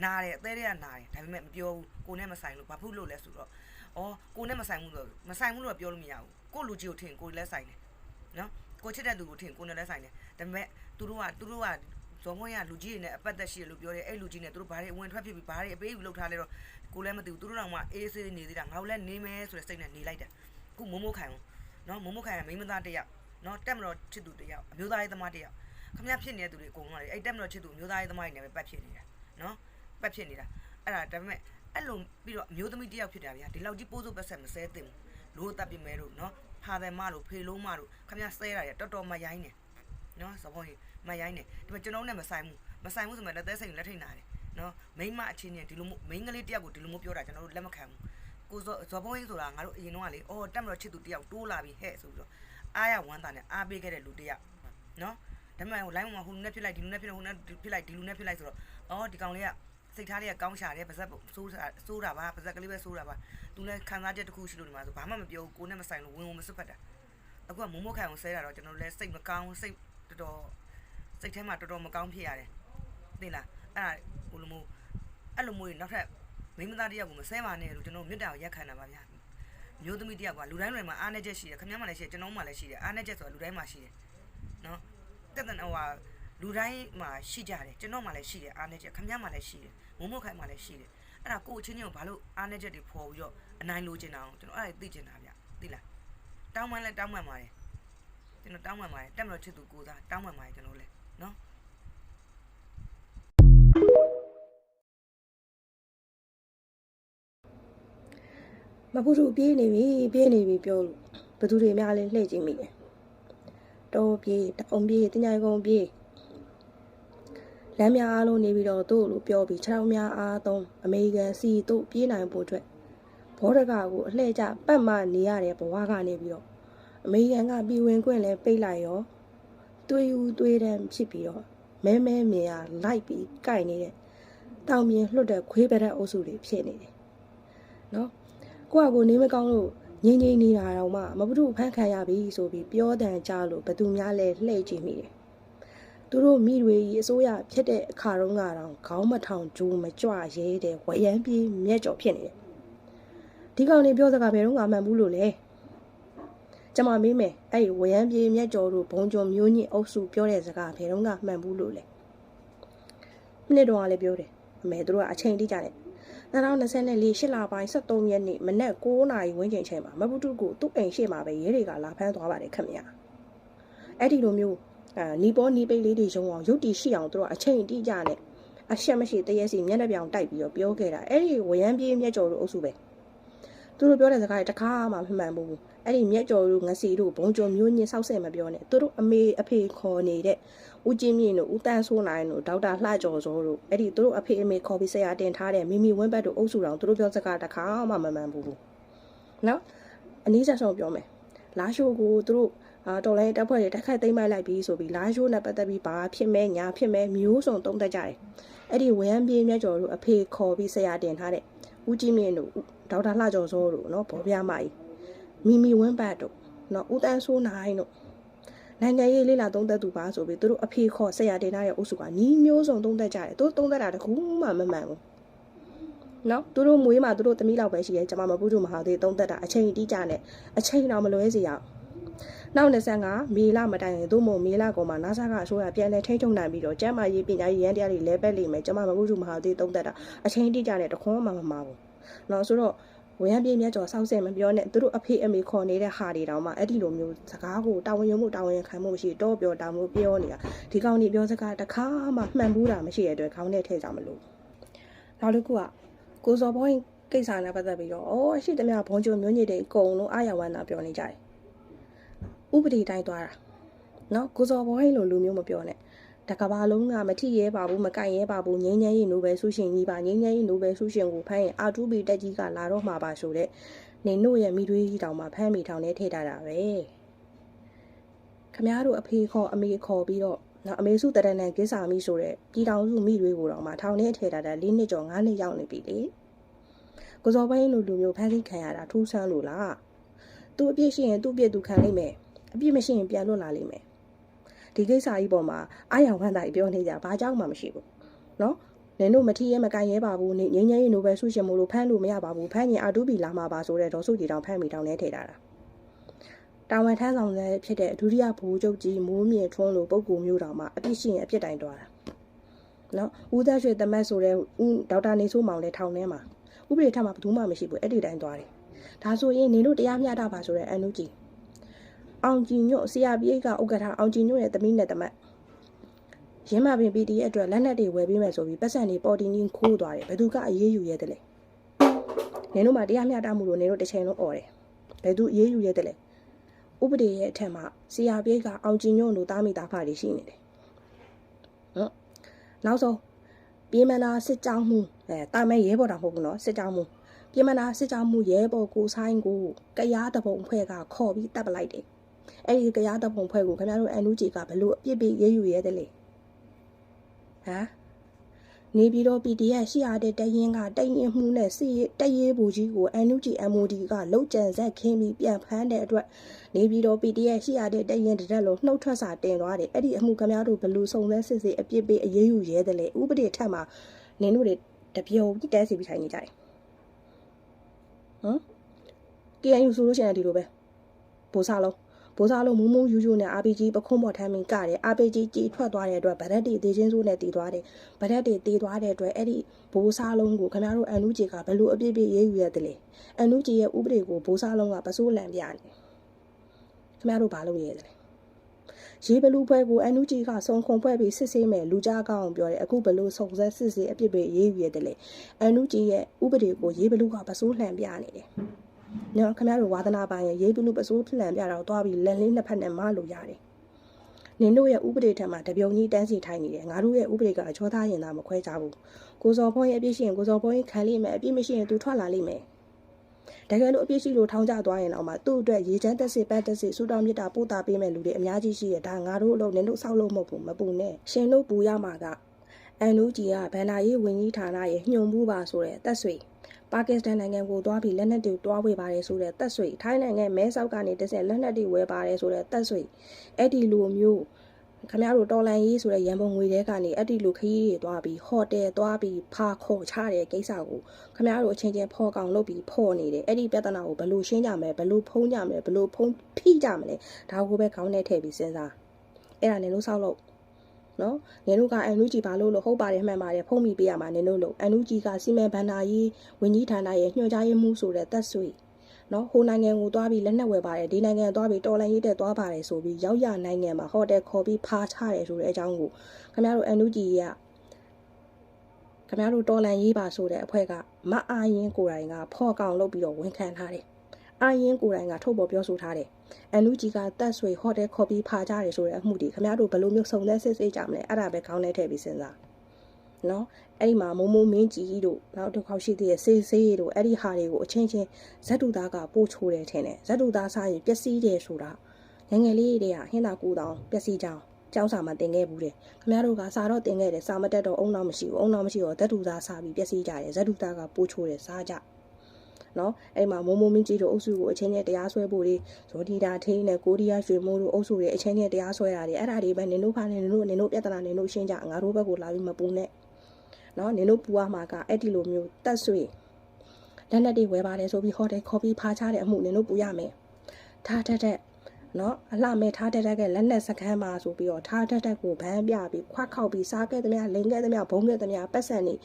နားတယ်အသေးတွေကနားတယ်ဒါပေမဲ့မပြောဘူးကိုယ်နဲ့မဆိုင်လို့ဘာဖြစ်လို့လဲဆိုတော့အော်ကိုယ်နဲ့မဆိုင်ဘူးလို့ပြောလို့မရဘူးကိုလူကြီးကိုထင်ကိုယ်လည်းဆိုင်တယ်နော်ကိုချစ်တဲ့သူကိုထင်ကိုယ်နဲ့လည်းဆိုင်တယ်ဒါပေမဲ့သူတို့ကဇော်မွန်းရလူကြီးတွေနဲ့အပတ်သက်ရှိတယ်လို့ပြောတယ်အဲ့လူကြီးနဲ့သူတို့ဘာတွေဝင်ထွက်ဖြစ်ပြီးဘာတွေအပေးယူလုပ်ထားလဲတော့ကိုလည်းမသိဘူးသူတို့တော့မှအေးဆေးနေသေးတာငါတို့လည်းနေမယ်ဆိုတဲ့စိတ်နဲ့နေလိုက်တာအခုမိုးမိုးခိုင်နော်မိုးမိုးခိုင်ကမိန်းမသားတစ်ယောက်နော်တက်မတော်ချစ်သူတစ်ယောက်အမျိုးသားရေးသမားတစ်ယောက်ခမရဖြစ်နေတဲ့သူတွေအကုန်လုံးလေအဲ့တက်မတော်ချစ်သူအမျိုးသားရေးသမားတွေနဲ့ပဲပတ်ဖြစ်နေတာနော်ပတ်ဖြစ်နေတာအဲ့ဒါဒါပေမဲ့အဲ့လိုပြီးတော့အမျိုးသမီးတစ်ယောက်ဖြစ်တာဗျာဒီလောက်ကြီးပိုးစိုးပတ်ဆက်မဆဲသင့်ဘူးလို့တပ်ပြမဲတို့နော်ဖာတယ်မတို့ဖေလုံးမတို့ခမရဆဲတာရတော်တော်မရိုင်းနေနော်စပေါ်ကြီးမရိုင်းနေဒီမှာကျွန်တော်နဲ့မဆိုင်ဘူးဆိုမှလက်သက်စိတ်လက်ထိတ်နာတယ်နော်မိန်းမအချင်းချင်းဒီလိုမိန်းကလေးတယောက်ကိုဒီလိုမျိုးပြောတာကျွန်တော်တို့လက်မခံဘူးကိုဇော်ဘုံကြီးဆိုတာငါတို့အရင်တော့ကလေအော်တက်မတော်ချစ်သူတယောက်တိုးလာပြီဟဲ့ဆိုပြီးတော့အားရဝမ်းသာနဲ့အားပေးခဲ့တဲ့လူတယောက်နော်ဒါပေမဲ့ဟို line မှာဟိုလူနဲ့ဖြစ်လိုက်ဒီလူနဲ့ဖြစ်လိုက်ဟိုနဲ့ဖြစ်လိုက်ဒီလူနဲ့ဖြစ်လိုက်ဆိုတော့အော်ဒီကောင်လေးကစိတ်ထားလေးကကောင်းရှာတယ်ပါဇက်ဆိုးတာပါပါဇက်ကလေးပဲဆိုးတာပါသူလည်းခံစားချက်တစ်ခုရှိလို့ဒီမှာဆိုဘာမှမပြောဘူးကိုနဲ့မဆိုင်လို့ဝင်မစွတ်ဖက်တာအခုကမိုးမိုးခိုင်အောင်ဆဲတာတော့ကျွန်တော်လည်းစိတ်မကောင်းစိတ်တော်စိတ်ထဲမှာတော်တော်မကောင်းဖြစ်ရတယ်သိလားအဲ့ဒါဟိုလိုမျိုးအဲ့လိုမျိုးနောက်ထပ်မိန်းမသားတယောက်ကိုမဆဲပါနဲ့လို့ကျွန်တော်မြတ်တာကိုရက်ခံတာပါဗျာမျိုးသမီးတယောက်ကလူတိုင်းတွေမှာအားနေချက်ရှိတယ်ခင်ဗျားမှလည်းရှိတယ်ကျွန်တော်မှလည်းရှိတယ်အားနေချက်ဆိုတာလူတိုင်းမှာရှိတယ်နော်တက်တဲ့ဟိုဟာလူတိုင်းမှာရှိကြတယ်ကျွန်တော်မှလည်းရှိတယ်အားနေချက်ခင်ဗျားမှလည်းရှိတယ်မိုးမိုးခိုင်မှလည်းရှိတယ်အဲ့ဒါကိုအချင်းချင်းကိုဘာလို့အားနေချက်တွေဖော်ပြီးတော့အနိုင်လိုချင်တာအောင်ကျွန်တော်အဲ့ဒါသိချင်တာဗျသိလားတောင်းမှန်းလဲတောင်းမှန်ပါတယ်ကျွန်တော်တောင်းမှန်ပါတယ်တက်မလို့ချစ်သူကိုသားတောင်းမှန်ပါတယ်ကျွန်တော်လည်းနော်မပူတူပြေးနေပြီပြောလို့ဘသူတွေများလဲလှည့်ကြည့်မိတယ်တောပြေးတောင်ပြေးတင်ကြိုင်ကုန်ပြေးလမ်းများအားလုံးနေပြီးတော့တို့လို့ပြောပြီးခြေထောက်များအားသုံးအမေရိကန်စီတို့ပြေးနိုင်ဖို့အတွက်ဘောဓကကိုအလှည့်ကျပတ်မှနေရတဲ့ဘဝကနေပြီးတော့အမေရိကန်ကပြည်ဝင်ခွင့်လဲပိတ်လိုက်ရောတွေးဦးတွေးတမ်းဖြစ်ပြီးတော့မဲမြင်ရလိုက်ပြီးကြိုက်နေတဲ့တောင်မြင်လွတ်တဲ့ခွေးပရက်အုပ်စုတွေဖြစ်နေတယ်နော်ကိုနေမကောင်းလို့ငိမ့်နေတာတော့မှမပထုဖန်ခံရပြီဆိုပြီးပြောတန်ကြလို့ဘသူများလဲလှည့်ကြည့်မိတယ်သူတို့မိတွေကြီးအစိုးရဖြစ်တဲ့အခါတုန်းကတော့ခေါင်းမထောင်ဂျိုးမကြွရဲတဲ့ဝရမ်းပြေးမြက်ကြော်ဖြစ်နေတယ်ဒီကောင်နေပြောစကားဘယ်တော့မှမှန်ဘူးလို့လဲကျမမေးမယ်အဲ့ဒီဝရမ်းပြေးမြက်ကြော်တို့ဘုံကြုံမျိုးညစ်အုပ်စုပြောတဲ့စကားဘယ်တော့မှမှန်ဘူးလို့လဲမိနစ်တော့လည်းပြောတယ်အမေတို့ကအချိန်တိကျတယ်2024 8လပိုင်း23ရက်နေ့မနက်9နာရီဝန်းကျင်ချိန်မှာမပူတုကိုသူ့အိမ်ရှိမှာပဲရဲတွေကလာဖမ်းသွားပါတယ်ခင်ဗျာအဲ့ဒီလိုမျိုးနီပေါ်နီပိတ်လေးတွေရုံအောင်ရုပ်တီရှိအောင်တို့ကအချိန်တိကျနဲ့အရှက်မရှိတရက်စီမျက်နှာပြောင်တိုက်ပြီးတော့ပြောခဲ့တာအဲ့ဒီဝရမ်းပြေးမျက်ကြော်တို့အုပ်စုပဲ သူတို့ပြောတဲ့စကားတွေတခါမှမမှန်ဘူးအဲ့ဒီမြက်ကျော်တို့ငစီတို့ဘုံကျော်မျိုးညင်းဆောက်ဆက်မပြောနဲ့သူတို့အမေအဖေခေါ်နေတဲ့ဦးကျင်းမြင့်တို့ဦးတန်းဆိုးနိုင်တို့ဒေါက်တာလှကျော်စောတို့အဲ့ဒီသူတို့အဖေအမေခေါ်ပြီးဆရာတင်ထားတဲ့မိမိဝင်းဘက်တို့အုပ်စုတော်သူတို့ပြောစကားတခါမှမမှန်ဘူးနော်အနည်းဆက်ဆုံးပြောမယ်လာရှိုးကိုသူတို့တော်လိုင်းတပ်ဖွဲ့တွေတက်ခတ်သိမ်းမိုက်လိုက်ပြီးဆိုပြီးလာရှိုးနဲ့ပတ်သက်ပြီးဘာဖြစ်မဲညာဖြစ်မဲမျိုးစုံတုံးတက်ကြတယ်အဲ့ဒီဝရမ်းပြေးမြက်ကျော်တို့အဖေခေါ်ပြီးဆရာတင်ထားတဲ့ဦးကြီးမြင့်တို့ဒေါက်တာလှကျော်စောတို့နော်ဘောပြမကြီးမိမိဝင်းဘတ်တို့နော်ဦးတန်းဆိုးနိုင်တို့နိုင်ငံရေးလေးလာသုံးသက်သူပါဆိုပြီးသူတို့အဖေခေါ်ဆရာတင်ထားတဲ့အုပ်စုကနီးမျိုးစုံတုံးတက်ကြတယ်သူတုံးတက်တာတခုမှမမှန်ဘူးနော်သူတို့မွေးမှာသူတို့သမီးလောက်ပဲရှိရဲကျွန်မမပူးတူမဟာသေးတုံးတက်တာအချိန်တိကျနဲ့အချိန်တော့မလွဲစေရအောင်နောက်25မေလမတိုင်ရင်သို့မဟုတ်မေလကောင်မှာနာဆာကအစိုးရပြန်လဲထိန်းချုပ်နိုင်ပြီးတော့ကျမ်းမာရေးပညာရေးရန်တရားတွေလဲပက်လိမ့်မယ်ကျွန်မမပူးတူမဟာသေးတုံးတက်တာအချိန်တိကျနဲ့တခွန်းမှမမှာဘူးနော်ဆိုတော့ဝရမ်းပြေးမြတ်ကျော်စောက်ဆဲမပြောနဲ့သူတို့အဖေအမေခေါ်နေတဲ့ဟာတွေတောင်မှအဲ့ဒီလိုမျိုးစကားကိုတာဝန်ယူမှုတာဝန်ခံမှုမရှိတော့ပြောတောင်လို့ပြောနေတာဒီကောင်ကြီးပြောစကားတခါမှမှန်ဘူးတာမရှိတဲ့အတွက်ခေါင်းနဲ့ထည့်ကြမလို့နောက်တစ်ခုကကိုစော်ဘွိုင်းကိစ္စနဲ့ပတ်သက်ပြီးတော့ရှိသမျှဘုံကျုံမျိုးညစ်တွေအကုန်လုံးအာရဝန္တာပြောနေကြတယ်ဥပဒေတိုင်းသွားတာနော်ကိုစော်ဘွိုင်းလိုလူမျိုးမပြောနဲ့တကဘာလုံးကမထီရဲပါဘူးမကန့်ရဲပါဘူးငင်းငင်းရင်နိုဘယ်ဆုရှင်ကြီးပါငင်းငင်းရင်နိုဘယ်ဆုရှင်ကိုဖမ်းရင်အာတူဘီတက်ကြီးကလာတော့မှာပါဆိုတဲ့နေတို့ရဲ့မိသွေးကြီးတောင်မှဖမ်းမိထောင်နဲ့ထည့်ထားတာပဲခမားတို့အဖေခေါ်အမေခေါ်ပြီးတော့နော်အမေစုတရဏန်ကိစ္စမိဆိုတဲ့ပြည်တော်စုမိသွေးကိုတောင်မှထောင်နဲ့ထည့်ထားတာ4နှစ်ကျော်5နှစ်ရောက်နေပြီလေကိုစောပိုင်းလိုလူမျိုးဖမ်းဆီးခံရတာထူးဆန်းလို့လားသူအပြစ်ရှိရင်သူ့အပြစ်သူခံလိမ့်မယ်အပြစ်မရှိရင်ပြန်လွတ်လာလိမ့်မယ်ဒီကိစ္စကြီးပေါ်မှာအာရဝန္တာကြီးပြောနေကြဘာကြောင့်မှမရှိဘူးเนาะနင်တို့မထီးရဲမကန်ရဲပါဘူးငင်းငင်းရင်နိုဘယ်ဆုရှင်မို့လို့ဖမ်းလို့မရပါဘူးဖမ်းရင်အာတူဘီလာမှာပါဆိုတဲ့ဒေါ်စုကြီးတောင်ဖမ်းမိတောင်နဲ့ထည့်ထားတာတာဝန်ထမ်းဆောင်တဲ့ဖြစ်တဲ့ဒုတိယဘိုးချုပ်ကြီးမိုးမြင့်ထွန်းလိုပုဂ္ဂိုလ်မျိုးတောင်မှအပြစ်ရှိရင်အပြစ်တိုင်တွားတာเนาะဦးသက်ရွှေသမတ်ဆိုတဲ့ဦးဒေါက်တာနေဆိုးမောင်လည်းထောင်ထဲမှာဥပဒေထက်မှဘယ်သူမှမရှိဘူးအဲ့ဒီတိုင်းတွားတယ်ဒါဆိုရင်နင်တို့တရားမျှတပါဆိုတဲ့အန်နုကြီးအောင်ကြည်ညွတ်ဆရာပြေးကဥက္ကဋ္ဌအောင်ကြည်ညွတ်ရဲ့သမီးနဲ့တမတ်ရင်းမပင် PD အတွက်လက်နက်တွေဝယ်ပေးမယ်ဆိုပြီးပတ်စံတွေပေါ်တင်ကြီးခိုးသွားတယ်ဘယ်သူကအရေးယူရဲတယ်လဲနင်တို့မှတရားမျှတမှုလို့နင်တို့တစ်ချိန်လုံးអော်တယ်ဘယ်သူအရေးယူရဲတယ်လဲဥပဒေရဲ့အထက်မှာဆရာပြေးကအောင်ကြည်ညွတ်တို့တားမိသားဖတွေရှိနေတယ်ဟုတ်နောက်ဆုံးပြေးမနာစစ်ကြောင်းမှုတာမဲရဲဘော်တော်မဟုတ်ဘူးနော်စစ်ကြောင်းမှုပြေးမနာစစ်ကြောင်းမှုရဲဘော်ကိုဆိုင်ကိုကရားတပုံဖွဲ့ကခေါ်ပြီးတပ်ပလိုက်တယ်အဲ့ဒီတရားတပ်ပုံဖွဲ့ကိုခင်ဗျားတို့အန်နူဂျီကဘလို့အပြစ်ပေးရေးယူရဲတယ်လေဟမ်နေပြီးတော့ PDF ရှိရတဲ့တရင်ကတိတ်ရင်မှုနဲ့စစ်တရေးဘူကြီးကိုအန်နူဂျီ MOD ကလုတ်ကြံဆက်ခင်းပြီးပြန်ဖမ်းတဲ့အတွက်နေပြီးတော့ PDF ရှိရတဲ့တရင်တက်လို့နှုတ်ထွက်စာတင်သွားတယ်အဲ့ဒီအမှုခင်ဗျားတို့ဘလို့စုံစမ်းစစ်ဆေးအပြစ်ပေးအရေးယူရဲတယ်လေဥပဒေထက်မှာနင်တို့တွေတပြုံတဲစီပြီးထိုင်နေကြတယ်ဟမ် KNU ဆိုလို့ရှိရင်ဒီလိုပဲဘိုးစားလုံးမူးမူးယူယူနဲ့ RPG ပခုံးပေါ်ထမ်းမင်းကတယ် RPG ကြီးထွက်သွားတဲ့အတွက်ဗရက်တွေတေးချင်းစိုးနဲ့တည်သွားတယ်ဗရက်တွေတေးသွားတဲ့အတွက်အဲ့ဒီဘိုးစားလုံးကိုခင်ဗျားတို့အန်နူဂျီကဘယ်လိုအပြစ်ပြရေးယူရတယ်လဲအန်နူဂျီရဲ့ဥပဒေကိုဘိုးစားလုံးကပစိုးလန်ပြနေခင်ဗျားတို့ဘာလုပ်ရလဲရေးဘလူဖွဲကိုအန်နူဂျီကစုံခုံဖွဲပြီးစစ်ဆေးမယ်လူကြားကောင်းပြောတယ်အခုဘလို့စုံစမ်းစစ်ဆေးအပြစ်ပေးရေးယူရတယ်လေအန်နူဂျီရဲ့ဥပဒေကိုရေးဘလူကပစိုးလန်ပြနေတယ်နော်ခင်ဗျားတို့ဝါသနာပိုင်းရဲ့ရေးဘလူပစိုးလှန်ပြတော့သွားပြီးလက်လေးနှစ်ဖက်နဲ့မလို့ရတယ်နင်တို့ရဲ့ဥပဒေထက်မှာတပြုံကြီးတန်းစီထိုင်နေတယ်ငါတို့ရဲ့ဥပဒေကအချောသားရင်သားမခွဲကြဘူးကိုစော်ဘွိုးရဲ့အပြစ်ရှိရင်ကိုစော်ဘွိုးခံလိမ့်မယ်အပြစ်မရှိရင်သူထွက်လာလိမ့်မယ်တကယ်လို့အပြစ်ရှိလို့ထောင်ကျသွားရင်တော့မှသူ့အတွက်ရေချမ်းတက်စစ်ပတ်တက်စစ်စူတောင်းမြစ်တာပို့တာပေးမဲ့လူတွေအများကြီးရှိရဒါငါတို့အလုပ်နင်တို့စောက်လို့မဟုတ်ဘူးမပူနဲ့ရှင်တို့ပူရမှာကအန်နူဂျီကဗန်နာရေးဝင်ကြီးဌာနရဲ့ညှို့မှုပါဆိုတဲ့တက်ဆွေပါကစ္စတန်နိုင်ငံကိုသွားပြီးလက်နက်တွေတွားဝေပါတယ်ဆိုတဲ့တက်ဆွေထိုင်းနိုင်ငံမဲဆောက်ကနေတစ်ဆင့်လက်နက်တွေဝယ်ပါတယ်ဆိုတဲ့တက်ဆွေအဲ့ဒီလိုမျိုးခင်ဗျားတို့တော်လန်ရေးဆိုတဲ့ရန်ပုံငွေတွေကနေအဲ့ဒီလိုခရီးတွေသွားပြီးဟိုတယ်သွားပြီးဖာခေါ်ချတဲ့ကိစ္စကိုခင်ဗျားတို့အချင်းချင်းဖော်ကောင်လုပ်ပြီးဖော်နေတယ်အဲ့ဒီပြဿနာကိုဘယ်လိုရှင်းကြမလဲဘယ်လိုဖုံးကြမလဲဘယ်လိုဖုံးဖိကြမလဲဒါကိုပဲခေါင်းနဲ့ထည့်ပြီးစဉ်းစားအဲ့ဒါနင်တို့ဆောက်လို့နော်နင်တို့ကအန်နူဂျီဘာလို့ဟုတ်ပါတယ်မှန်ပါတယ်ဖုံးမိပေးရမှာနင်တို့လို့အန်နူဂျီကစီမံဘန္နာရေးဝန်ကြီးဌာနရဲ့ညွှန်ကြားရေးမှူးဆိုတဲ့သက်ဆွေနော်ဟိုနိုင်ငံကိုသွားပြီးလက်နက်ဝယ်ပါတယ်ဒီနိုင်ငံသွားပြီးတော်လန်ရေးတက်သွားပါတယ်ဆိုပြီးရောက်ရနိုင်ငံမှာဟိုတယ်ခေါ်ပြီးဖားချတယ်ဆိုတဲ့အကြောင်းကိုခင်ဗျားတို့အန်နူဂျီက ခင်ဗျားတို့တော်လန်ရေးပါဆိုတဲ့အဖွဲကမအားရင်ကိုယ်တိုင်ကဖော်ကောင်လုပ်ပြီးတော့ဝန်ခံထားတယ်အာရင်ကိုယ်တိုင်ကထုတ်ပေါ်ပြောဆိုထားတယ်အန်လူကြီးကတက်ဆွေဟိုတယ်ခေါ်ပြီးဖာကြတယ်ဆိုတဲ့အမှုတွေခင်ဗျားတို့ဘယ်လိုမျိုးစုံသက်စစ်စစ်ကြမလဲအဲ့ဒါပဲခေါင်းထဲထည့်ပြီးစဉ်းစားနော်အဲ့ဒီမှာမုံမင်းကြီးတို့နောက်တစ်ခေါက်ရှိသေးတဲ့စေးတို့အဲ့ဒီဟာတွေကိုအချင်းချင်းဇက်တူသားကပို့ချိုးတယ်ထင်တယ်ဇက်တူသားစားရင်ပျက်စီးတယ်ဆိုတာငငယ်လေးတွေကဟင်းသာကူတောင်ပျက်စီးကြောင်းကျောင်းစာမှာတင်ခဲ့ဘူးတယ်ခင်ဗျားတို့ကစာတော့တင်ခဲ့တယ်စာမတက်တော့အုံနောက်မရှိဘူးအုံနောက်မရှိတော့ဇက်တူသားစားပြီးပျက်စီးကြတယ်ဇက်တူသားကပို့ချိုးတယ်စားကြနော်အဲ့မှာမုံမင်းကြီးတို့အုပ်စုကိုအချင်းချင်းတရားစွဲဖို့တွေဇော်ဒီတာထင်းနဲ့ကိုရီးယားရွှေမိုးတို့အုပ်စုတွေအချင်းချင်းတရားစွဲတာတွေအဲ့ဒါတွေပဲနင်တို့ဖားနေနင်တို့ပြဿနာနင်တို့ရှင်းကြငါတို့ဘက်ကိုလာပြီးမပူနဲ့နော်နင်တို့ပူရမှာကအဲ့ဒီလိုမျိုးတက်ဆွေလက်နက်တွေဝယ်ပါတယ်ဆိုပြီးဟိုတယ်ခေါ်ပြီးဖားချတဲ့အမှုနင်တို့ပူရမယ်ထားတဲ့နော်အလှမဲ့ထားတဲ့ကလက်နက်စခန်းမှာဆိုပြီးတော့ထားတဲ့ကိုဗန်းပြပြီးခွက်ခောက်ပြီးစားခဲ့သမျှလိန်ခဲ့သမျှဘုံခဲ့သမျှပတ်စံနေ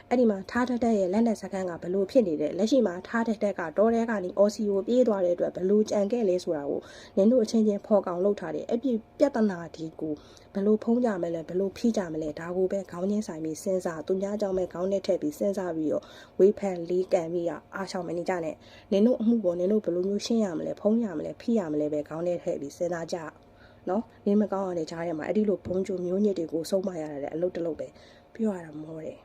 အဲ့ဒီမှာထားတဲ့ရဲ့လက်နက်စခန်းကဘလို့ဖြစ်နေတယ်လက်ရှိမှာထားတဲ့ကတော့တဲကနေအော်စီကိုပြေးသွားတဲ့အတွက်ဘလို့ကြံခဲ့လဲဆိုတာကိုနင်တို့အချင်းချင်းဖော်ကောင်လုပ်ထားတယ်အဲ့ဒီပြဿနာဒီကိုဘလို့ဖုံးကြမလဲဘလို့ဖိကြမလဲဒါကိုပဲခေါင်းချင်းဆိုင်ပြီးစဉ်းစားသူများကြောင့်ပဲခေါင်းနဲ့ထည့်ပြီးစဉ်းစားပြီးတော့ဝေးဖန်လေးကန်ပြီးအားရှောင်မနေကြနဲ့နင်တို့အမှုကိုနင်တို့ဘလို့မျိုးရှင်းရမလဲဖုံးရမလဲဖိရမလဲပဲခေါင်းနဲ့ထည့်ပြီးစဉ်းစားကြနော်နေမကောင်းအောင်နေကြားရမှာအဲ့ဒီလိုဘုံကျုံမျိုးညစ်တွေကိုစုံမရတဲ့အလုပ်တစ်လုပ်ပဲပြောရတာမောတယ်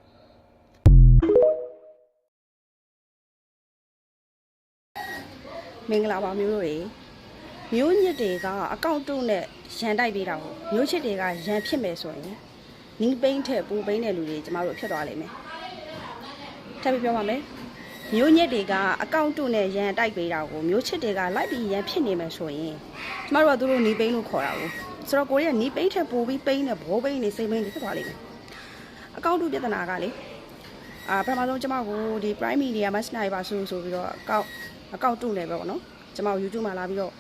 မင်္ဂလာပါမျိုးတို့ရေမျိုးညစ်တွေကအကောင့်တုနဲ့ရန်တိုက်ပေးတာကိုမျိုးချစ်တွေကရန်ဖြစ်မယ်ဆိုရင်နီးပိန်းထက်ပူပိန်းတဲ့လူတွေကျမတို့ဖြစ်သွားလိမ့်မယ်ထပ်ပြီးပြောပါမယ်မျိုးညစ်တွေကအကောင့်တုနဲ့ရန်တိုက်ပေးတာကိုမျိုးချစ်တွေကလိုက်ပြီးရန်ဖြစ်နေမယ်ဆိုရင်ကျမတို့ကသူတို့နီးပိန်းလို့ခေါ်တာကိုဆိုတော့ကိုရီးယားနီးပိန်းထက်ပူပြီးပိန်းတဲ့ဘောပိန်းနေစိတ်ပိန်းနေဖြစ်သွားလိမ့်မယ်အကောင့်တုပြဿနာကလေပထမဆုံးကျမကိုဒီ Prime Media မှာစနိုက်ပါဆိုပြီးတော့အကောင့်တုနေပဲပေါ့နော်ကျမ YouTube မှာလာပြီးတော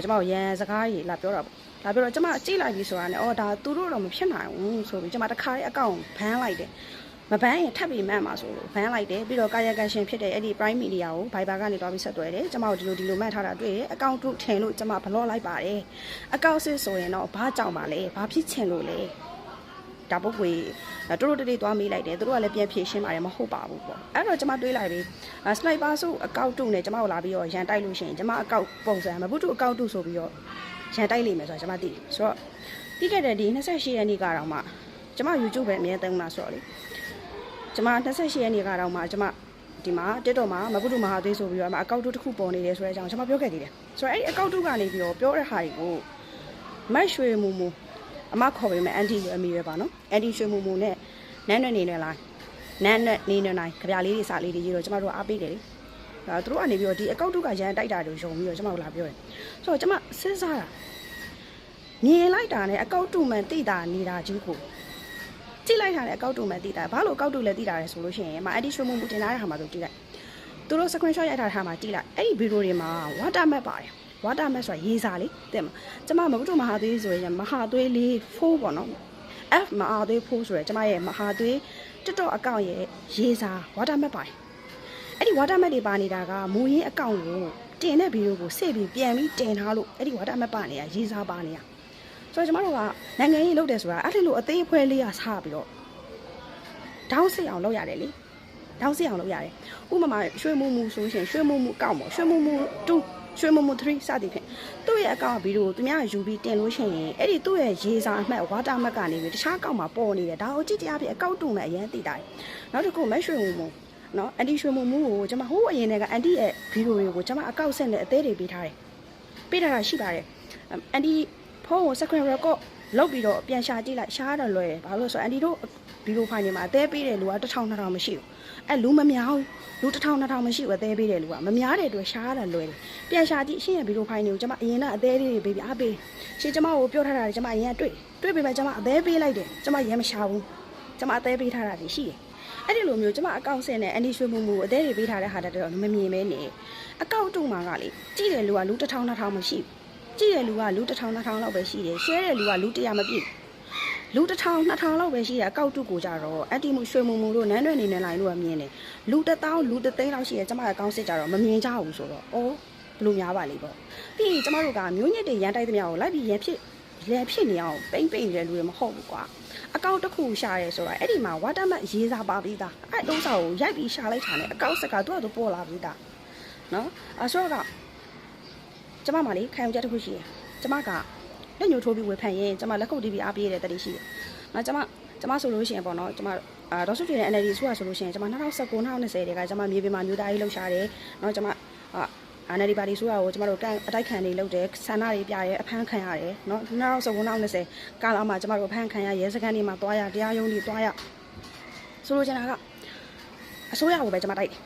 ့ကျမရန်စကားကြီးလာပြောတာပေါ့လာပြောတော့ကျမကြည့်လိုက်ပြီဆိုတာနဲ့ဒါသူတို့တော့မဖြစ်နိုင်ဘူးဆိုပြီးကျမတခါလေးအကောင့်ဘန်းလိုက်တယ်မဘန်းရင်ထပ်ပြီးမှတ်မှာဆိုလို့ဘန်းလိုက်တယ်ပြီးတော့ကာယကံရှင်ဖြစ်တဲ့အဲ့ဒီ Prime Media ကို Viber ကနေတွားပြီးဆက်သွယ်တယ်ကျမတို့ဒီလိုမှတ်ထားတာတွေ့တယ်အကောင့်တုထင်လို့ကျမဘလော့လိုက်ပါတယ်အကောင့်စစ်ဆိုရင်တော့ဘာကြောင့်ပါလဲဘာဖြစ်ချင်လို့လဲဒါပုတ်ကွေတို့တိတ်သွားမေးလိုက်တယ်သူတို့ကလည်းပြန်ဖြေရှင်းပါတယ်မဟုတ်ပါဘူးပေါ့အဲ့တော့ကျမတွေးလိုက်ပြီစနိုက်ပါဆိုအကောင့်တုနဲ့ကျမကိုလာပြီးတော့ရန်တိုက်လို့ရှိရင်ကျမအကောင့်ပုံစံမဘူးတူအကောင့်တုဆိုပြီးတော့ရန်တိုက်လိမ့်မယ်ဆိုတာကျမသိတယ်ဆိုတော့ပြီးခဲ့တဲ့ဒီ28ရက်နေ့ကတော့မှကျမ YouTube ပဲအမြဲတမ်းလာဆိုတော့လေကျမ28ရက်နေ့ကတော့မှကျမဒီမှာ TikTok မှာမဘူးတူမဟာသွေးဆိုပြီးတော့အကောင့်တုတစ်ခုပေါ်နေတယ်ဆိုတဲ့အကြောင်းကျမပြောခဲ့သေးတယ်ဆိုတော့အဲ့ဒီအကောင့်တုကနေပြီးတော့ပြောတဲ့ဟာတွေကိုမတ်ရွှေမူအမခေါ်ပေးမယ်အန်တီလိုအမီပဲပါနော်အန်တီရွှေမူနဲ့နန်းနေနေလားနန်းနေနေနိုင်ကြပြလေးတွေစာလေးတွေရေးတော့ကျမတို့အားပေးတယ်လေဒါသူတို့ကနေပြီးတော့ဒီအကောင့်တုကရန်တိုက်တာတွေယုံပြီးတော့ကျမတို့လာပြောတယ်ဆိုတော့ကျမစဉ်းစားတာမြင်လိုက်တာနဲ့အကောင့်တုမှန်သိတာနေတာကြီးကိုကြည့်လိုက်တာနဲ့အကောင့်တုမှန်သိတာဘာလို့အကောင့်တုလဲသိတာလဲဆိုလို့ရှိရင်အန်တီရွှေမူတင်လာတဲ့ဟာမှာသူကြည့်လိုက်သူတို့ screenshot ရိုက်ထားတဲ့ဟာမှာကြည့်လိုက်အဲ့ဒီဗီဒီယိုတွေမှာ watermark ပါတယ်ဝါတာမက်ဆိုတာရေးစာလေးတဲ့မှာကျမမဘူးတို့မဟာသွေးဆိုရင်မဟာသွေးလေးဖိုးပေါ့နော် F မဟာသွေးဖိုးဆိုရယ်ကျမရဲ့မဟာသွေးTikTokအကောင့်ရဲ့ရေးစာဝါတာမက်ပါတယ်အဲ့ဒီဝါတာမက်တွေပါနေတာကမူရင်းအကောင့်ကိုတင်တဲ့ဗီဒီယိုကိုစေ့ပြီးပြန်ပြီးတင်ထားလို့အဲ့ဒီဝါတာမက်ပါနေတာရေးစာပါနေတာဆိုတော့ကျမတို့ကနိုင်ငံရေးလုပ်တယ်ဆိုတာအဲ့ဒီလိုအသေးအဖွဲလေးကစားပြီးတော့ဒေါင်းစစ်အောင်လုပ်ရတယ်လေဒေါင်းစစ်အောင်လုပ်ရတယ်ဥပမာရွှေမူဆိုရှင်ရွှေမူအကောင့်ပေါ့ရွှေမူ2ရွှေမုံ3စသည်ဖြင့်သူ့ရဲ့အကောင့်ဗီဒီယိုသူများယူပြီးတင်လို့ရှိရင်အဲ့ဒီသူ့ရဲ့ရေးစာအမှတ်ဝါတာမက်ကနေပြီးတခြားအကောင့်မှာပေါ်နေတယ်ဒါကိုကြည့်ကြရဖြစ်အကောင့်တုံမဲ့အရင်သိတာနောက်တစ်ခုမက်ရွှေမုံနော်အန်တီရွှေမုံကိုကျွန်မဟိုးအရင်ကအန်တီရဲ့ဗီဒီယိုတွေကိုကျွန်မအကောင့်ဆက်နဲ့အသေးတွေပေးထားတယ်ပေးထားတာရှိပါတယ်အန်တီဖုန်းကို screen record လုပ်ပြီးတော့ပြန်ရှာကြည့်လိုက်ရှားတော့လွယ်တယ်ဘာလို့ဆိုအန်တီတို့ဗီဒီယိုဖိုင်တွေမှာအသေးပေးတဲ့လူက1000-2000မရှိဘူးအဲ့လူမများဘူးလူ1000-2000မရှိဘူးအသေးပေးတဲ့လူကမများတဲ့အတွက်ရှားတာလွယ်တယ်ပြန်ရှာကြည့်ရှင်းရဗီဒီယိုဖိုင်တွေကိုကျွန်မအရင်ကအသေးလေးတွေပေးပြီးအားပေးရှင်းကျွန်မကိုပြောထားတာကျွန်မအရင်ကတွေ့ပေမဲ့ကျွန်မအသေးပေးလိုက်တယ်ကျွန်မရမ်းမရှာဘူးကျွန်မအသေးပေးထားတာရှိတယ်အဲ့ဒီလိုမျိုးကျွန်မအကောင့်ဆင်းနဲ့အန်ဒီရွှေမူအသေးတွေပေးထားတဲ့ဟာတော့မမြင်မဲနေအကောင့်တုံမှာကလေကြည့်တဲ့လူကလူ1000-2000မရှိဘူးကြည့်တဲ့လူကလူ1000-2000လောက်ပဲရှိတယ်ရှဲတဲ့လူကလူ100မပြည့်လူ1000-2000လောက်ပဲရှိတယ်အကောက်တုကိုကြတော့အန်တီမူရွှေမူတို့နန်းရွယ်နေနေလိုက်လို့ကမြင်တယ်လူ1000လူ3သိန်းလောက်ရှိတယ်ကျမအကောင့်စစ်ကြတော့မမြင်ကြဘူးဆိုတော့ဘလို့များပါလိမ့်ပေါ့ပြီးရင်ကျမတို့ကမျိုးညစ်တွေရန်တိုက်သမျှကိုလိုက်ပြီးရန်ဖြစ် လည်းဖြစ်နေအောင်ပိမ့်ပိမ့်နေတဲ့လူတွေမဟုတ်ဘူးကွာအကောင့်တစ်ခုရှာရဲဆိုတာအဲ့ဒီမှာဝါတာမတ်ရေးစားပါပြီးသားအဲ့ဥစ္စာကိုရိုက်ပြီးရှာလိုက်တာနဲ့အကောင့်စကသူ့အတူပေါ်လာပြီးသားနော်ဆိုတော့ကကျမမလေးခံယူချက်တစ်ခုရှိတယ်ကျမကလက်ညှိုးထိုးပြီးဝေဖန်ရင်ကျမလက်ခုပ်တီးပြီးအားပေးတဲ့တတိရှိတယ်နော်ကျမဆိုလို့ရှိရင်ပေါ့နော်ကျမဒေါ်စုကျွေနဲ့ NLD ဆိုလို့ရှိရင်ကျမ2019 2020တွေကကျမမြေပြင်မှာမျိုးသားရေးလှုပ်ရှားတယ်နော်ကျမNLD ပါတီဆိုတာကိုကျမတို့အတိုက်ခံတွေလုပ်တယ်ဆန္ဒတွေပြရဲအဖမ်းခံရတယ်နော်2019 2020ကာလမှာကျမတို့အဖမ်းခံရရဲစခန်းတွေမှာတွားရတရားရုံးတွေတွားရဆိုလိုချင်တာကအစိုးရကိုပဲကျမတိုက်တယ်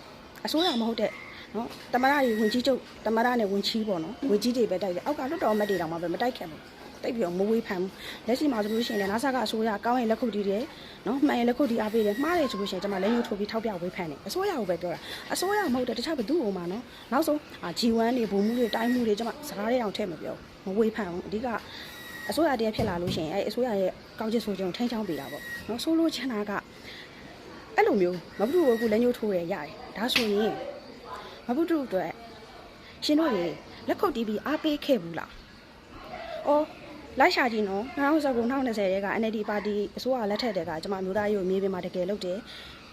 အစိုးရမဟုတ်တဲ့နော်တမရတွေဝင်ကြီးချုပ်တမရနဲ့ဝင်ချီးပေါ့နော်ဝင်ကြီးတွေပဲတိုက်တယ်အောက်ကလွတ်တော်မတ်တွေတောင်မှပဲမတိုက်ခဲ့ဘူးတိတ်ပြီးတော့မဝေးဖန်ဘူးလက်ရှိမှာဆိုလို့ရှိရင်လည်းနာဆာကအစိုးရကောင်းရင်လက်ခုပ်တီးတယ်နော်မှန်ရင်လက်ခုပ်တီးအားပေးတယ်မှားတယ်ဆိုလို့ရှိရင်ကျွန်မလက်ညှိုးထိုးပြီးထောက်ပြဝေးဖန်တယ်အစိုးရကိုပဲပြောတာအစိုးရမဟုတ်တဲ့တခြားဘသူ့ဟိုမှာနော်နောက်ဆုံး G1 တွေဘုံမှုတွေတိုင်းမှုတွေကျွန်မစကားတွေအောင်ထည့်မပြောမဝေးဖန်ဘူးအဓိကအစိုးရတည်းဖြစ်လာလို့ရှိရင်အဲအစိုးရရဲ့ကောင်းချစ်ဆိုခြင်းကိုထိန်းချောင်းပေးတာပေါ့နော်ဆိုလို့ချင်တာကအဲ့လိုမျိုးမဘသူ့ကိုအခုလက်ညှိုးထိုးရရတယ်ဒါဆိုရင်မဘသူ့အတွက်ရှင်တို့တွေလက်ခုပ်တီးပြီးအားပေးခဲ့ဘူးလားအော်လိုက်ရှာကြည့်နော်2019 2020ရဲက NLD ပါတီအစိုးရလက်ထက်တည်းကကျွန်မမျိုးသားရေးကိုမြေပြင်မှာတကယ်လုပ်တယ်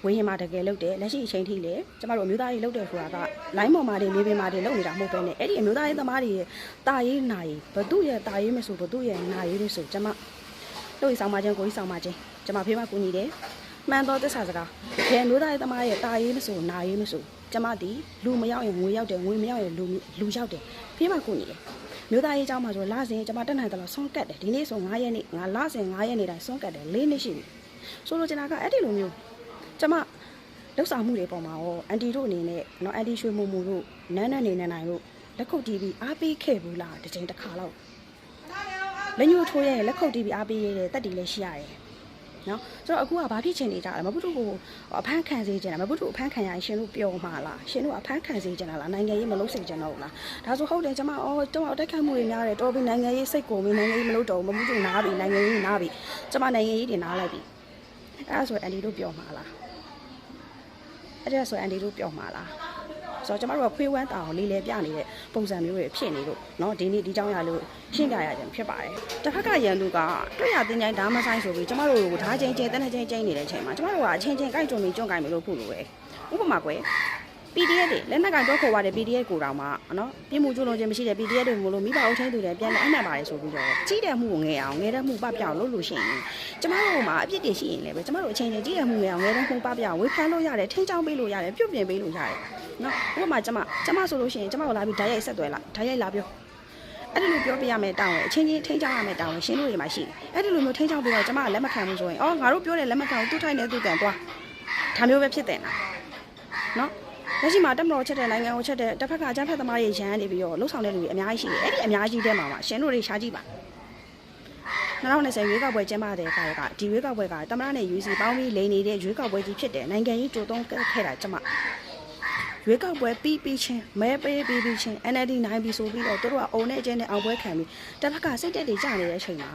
ဝင်းရင်မှာတကယ်လုပ်တယ်လက်ရှိအချိန်ထိလည်းကျွန်မတို့မျိုးသားရေးလုပ်တယ်ဆိုတာကလိုင်းပေါ်မှာတွေမြေပြင်မှာတွေလုပ်နေတာမဟုတ်ဘဲနဲ့အဲ့ဒီမျိုးသားရေးသမားတွေရဲ့တာရေးနာရေးဘသူ့ရဲ့တာရေးမဆိုဘသူ့ရဲ့နာရေးလို့ဆိုကျွန်မတို့ရေးဆောင်မချင်းကိုရေးဆောင်မချင်းကျွန်မဖေးမကူညီတယ်မှန်တော့သစ္စာစကားဘယ်မျိုးသားရေးသမားရဲ့တာရေးမဆိုနာရေးမဆိုကျွန်မဒီလူမရောက်ရင်ငွေရောက်တယ်ငွေမရောက်ရင်လူရောက်တယ်ဖေးမကူညီတယ်မျိုးသားရေးအကြောင်းမှာဆိုလစဉ်ကျွန်မတက်နိုင်တယ်လို့ဆုံးကတ်တယ်ဒီနေ့ဆို9ရက်နေ့ငါလစဉ်9ရက်နေ့တိုင်းဆုံးကတ်တယ်4နှစ်ရှိပြီဆိုလိုချင်တာကအဲ့ဒီလိုမျိုးကျွန်မလောက်ဆောင်မှုတွေပေါ်မှာရောအန်တီတို့အနေနဲ့နော်အန်တီရွှေမုံမူတို့နန်းနေနိုင်တို့လက်ခုပ်တီးပြီးအားပေးခဲ့ဘူးလားတစ်ချိန်တစ်ခါတော့လက်ညှိုးထိုးရဲလက်ခုပ်တီးပြီးအားပေးရတဲ့တက်တီလည်းရှိရတယ်နော်ဆိုတော့အခုကဘာဖြစ်ချင်နေကြလဲမဘုသူကိုအဖမ်းခံစေချင်တာမဘုသူအဖမ်းခံရရင်ရှင်တို့ပျော်မှာလားရှင်တို့အဖမ်းခံစေချင်တာလားနိုင်ငံရေးမလုပ်စေချင်တော့ဘူးလားဒါဆိုဟုတ်တယ်ကျွန်မတော့အတိုက်ခိုက်မှုတွေများတယ်တော်ပြီနိုင်ငံရေးစိတ်ကိုမင်းနိုင်ငံရေးမလုပ်တော့ဘူးမဘုသူနားပြီနိုင်ငံရေးနားပြီကျွန်မနိုင်ငံရေးတွေနားလိုက်ပြီအဲ့ဒါဆိုအန်ဒီတို့ပျော်မှာလားအဲ့ဒါဆိုအန်ဒီတို့ပျော်မှာလားဆိုတော့ကျမတို့ကခွေးဝမ်းတောင်လေးလဲပြနေတဲ့ပုံစံမျိုးတွေဖြစ်နေလို့เนาะဒီနေ့ဒီเจ้าရလို့ရှင်းပြရခြင်းဖြစ်ပါတယ်တစ်ခါကရန်သူကတွေ့ရတင်ကြိုင်းဓာမဆိုင်ဆိုပြီးကျမတို့ကိုဓာချင်းချင်းတန်းချင်းချင်းနေတဲ့အချိန်မှာကျမတို့ကအချင်းချင်းကြိုက်ကြုံပြီးကြုံကြိုင်မလို့ဖို့လိုပဲဥပမာကွယ် PDF တွေလက်နက်ကတော့ခေါ်ပါတယ် PDF ကိုတောင်မှเนาะပြမှုကျလုံးချင်းမရှိတဲ့ PDF တွေမလို့မိဘအုပ်ချင်းတွေလည်းပြန်လဲအမှတ်ပါတယ်ဆိုပြီးတော့ကြီးတယ်မှုကိုငဲအောင်ငဲတဲ့မှုပပြောင်းလို့လို့ရှိရင်ကျမတို့မှာအပြစ်တွေရှိရင်လည်းပဲကျမတို့အချင်းချင်းကြီးတယ်မှုငဲအောင်ငဲတဲ့မှုပပြောင်းဝေဖန်လို့ရတယ်ထိန်းချောင်းပေးလို့ရတယ်ပြုတ်ပြင်ပေးလို့ရတယ်နော်ဥပမာကျမဆိုလို့ရှိရင်ကျမကိုလာပြီးဓာတ်ရိုက်ဆက်သွဲလာဓာတ်ရိုက်လာပြောအဲ့ဒီလိုပြောပြရမယ်တောင်းတယ်အချင်းချင်းထိန်းချောင်းရမယ်တောင်းတယ်ရှင်းလို့တွေမှာရှိတယ်အဲ့ဒီလိုမျိုးထိန်းချောင်းပြီးတော့ကျမကလက်မခံဘူးဆိုရင်အော်ငါတို့ပြောတယ်လက်မခံဘူးသူ့ထိုင်နေသူ့တန်သွားဒါမျိုးပဲဖြစ်တယ်နော်လက်ရှိမှာတက်မတော်ချက်တဲ့နိုင်ငံကိုချက်တဲ့တစ်ဖက်ကအကြမ်းဖက်သမားတွေရန်နေပြီးတော့လှုပ်ဆောင်တဲ့လူတွေအများကြီးရှိတယ်အဲ့ဒီအများကြီးတဲမှာရှင်းလို့တွေရှားကြည့်ပါ2020ရွေးကောက်ပွဲကျင်းပတဲ့အခါကဒီရွေးကောက်ပွဲကတမရနဲ့ UC ပေါင်းပြီးလိန်နေတဲ့ရွေးကောက်ပွဲကြီးဖြစ်တယ်နိုင်ငံရေးကြိုးတုံးခဲ့တာကျမရွေးကောက်ပွဲပြီးချင်းမဲပေးပြီးချင်း NLD နိုင်ပြီဆိုပြီးတော့တို့ကအုံနဲ့အကျင်းနဲ့အောင်ပွဲခံပြီးတစ်ဖက်ကစိတ်တက်တွေကြနေတဲ့အချိန်မှာ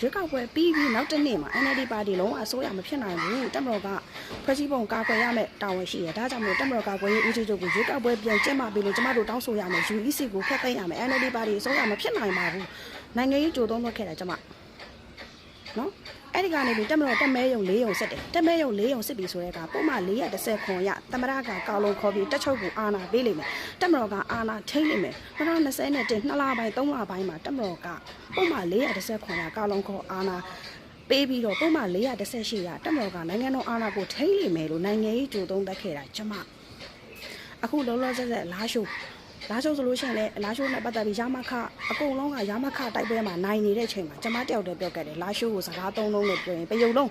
ရွေးကောက်ပွဲပြီးနောက်တစ်နေ့မှာ NLD ပါတီလုံးဝအစိုးရမဖြစ်နိုင်ဘူးတက်မတော်ကဖွဲ့စည်းပုံကာကွယ်ရမယ်တာဝန်ရှိတယ်ဒါကြောင့်မို့တက်မတော်ကာကွယ်ရေးဦးစီးချုပ်ကိုရွေးကောက်ပွဲပြန်ကျင်းပပြီးလို့ကျမတို့တောင်းဆိုရမယ် UEC ကိုဖျက်သိမ်းရမယ် NLD ပါတီအစိုးရမဖြစ်နိုင်ပါဘူးနိုင်ငံရေးကြိုးတုံးခဲ့တာကျမနော်အဲ့ဒီကနေပြီးတက်မတော်တက်မဲယုံ၄ယုံစစ်တယ်တက်မဲယုံ၄ယုံစစ်ပြီဆိုတဲ့ကပုံမှန်410ခွန်ရတမရကကောက်လုံးခေါ်ပြီးတက်ချုပ်ကိုအာဏာပေးလိမ့်မယ်တက်မတော်ကအာဏာထိန်းလိမ့်မယ်2020နဲ့2လပိုင်း3လပိုင်းမှာတက်မတော်ကပုံမှန်410ခွန်ရကောက်လုံးခေါ်အာဏာပေးပြီးတော့ပုံမှန်418ရတက်မတော်ကနိုင်ငံတော်အာဏာကိုထိန်းလိမ့်မယ်လို့နိုင်ငံရေးကြိုးတုံးတက်ခဲ့တာကျမအခုလောလောဆယ်လာရှိုးဆိုလို့ရှိရင်လည်းလာရှိုးနဲ့ပတ်သက်ပြီးရမခအကုန်လုံးကရမခတိုက်ပွဲမှာနိုင်နေတဲ့ချိန်မှာကျမတယောက်တည်းပြောခဲ့တယ်လာရှိုးကိုစကားသုံးလုံးနဲ့ပြောရင်ပယုံလုံ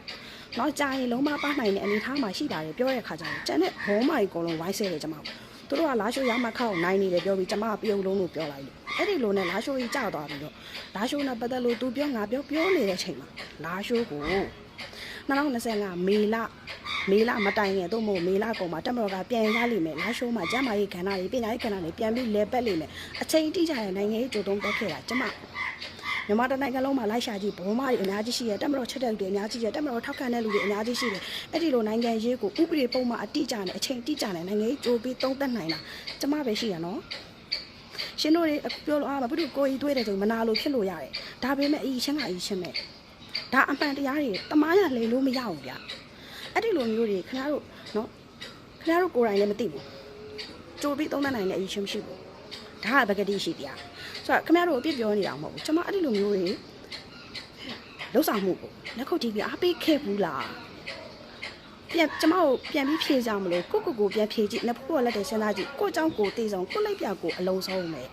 းတော့ကြာရင်လုံးမပါနိုင်တဲ့အနေထားမှာရှိပါတယ်ပြောတဲ့ခါကျရင်ကျန်တဲ့ဘောမိုင်အကုန်လုံးဝိုင်းဆဲတယ်ကျမတို့ကလာရှိုးရမခကိုနိုင်နေတယ်ပြောပြီးကျမကပယုံလုံးလို့ပြောလိုက်လို့အဲ့ဒီလိုနဲ့လာရှိုးကြီးကြာသွားပြီးတော့လာရှိုးနဲ့ပတ်သက်လို့သူပြောငါပြောနေတဲ့ချိန်မှာလာရှိုးကို2025မေလမတိုင်ခင်တို့မို့မေလကုန်မှာတက်မတော်ကပြန်ရလိမ့်မယ်လာရှိုးမှာကျမ်းမာရေးခန္ဓာတွေပညာရေးခန္ဓာတွေပြန်ပြီးလဲပတ်လိမ့်မယ်အချိန်တိကျတဲ့နိုင်ငံရေးကြိုးတုံးတက်ခဲ့တာကျမမြန်မာတိုင်းနိုင်ငံလုံးမှာလိုက်ရှာကြည့်ဘုံမတွေအများကြီးရှိရတက်မတော်ချက်တဲ့လူတွေအများကြီးရှိရတက်မတော်ထောက်ခံတဲ့လူတွေအများကြီးရှိတယ်အဲ့ဒီလိုနိုင်ငံရေးကိုဥပဒေပုံမှန်အတိအကျနဲ့အချိန်တိကျနဲ့နိုင်ငံရေးကြိုးပြီးသုံးသပ်နိုင်တာကျမပဲရှိရနော် ရှင်တို့တွေပြောလို့ဘာလို့ကိုကြီးတွေးတယ်ဆိုမနာလို့ဖြစ်လို့ရတယ်ဒါပေမဲ့အီချင်းကအီချင်းပဲဒါအမှန်တရားတွေတမားရလေလို့မရဘူးဗျအဲ့ဒီလိုမျိုးတွေခင်ဗျားတို့နော်ခင်ဗျားတို့ကိုယ်တိုင်လည်းမသိဘူးကြိုပြီးသုံးသပ်နိုင်တဲ့အီချင်းမရှိဘူးဒါကပကတိရှိတရားဆိုတော့ခင်ဗျားတို့အပြစ်ပြောနေတာမဟုတ်ဘူးကျွန်မအဲ့ဒီလိုမျိုးတွေလှုပ်ဆောင်မှုကိုလက်ခုပ်တီးပြီးအားပေးခဲ့ဘူးလားကျမကိုပြန်ပြီးဖြေကြမလို့ကိုပြန်ဖြေကြည့်နှစ်ဖူးကလက်တွေစဉ်းစားကြည့်ကိုအကြောင်းကိုသိဆောင်ကိုလိုက်ပြကိုအလုံးစုံမယ်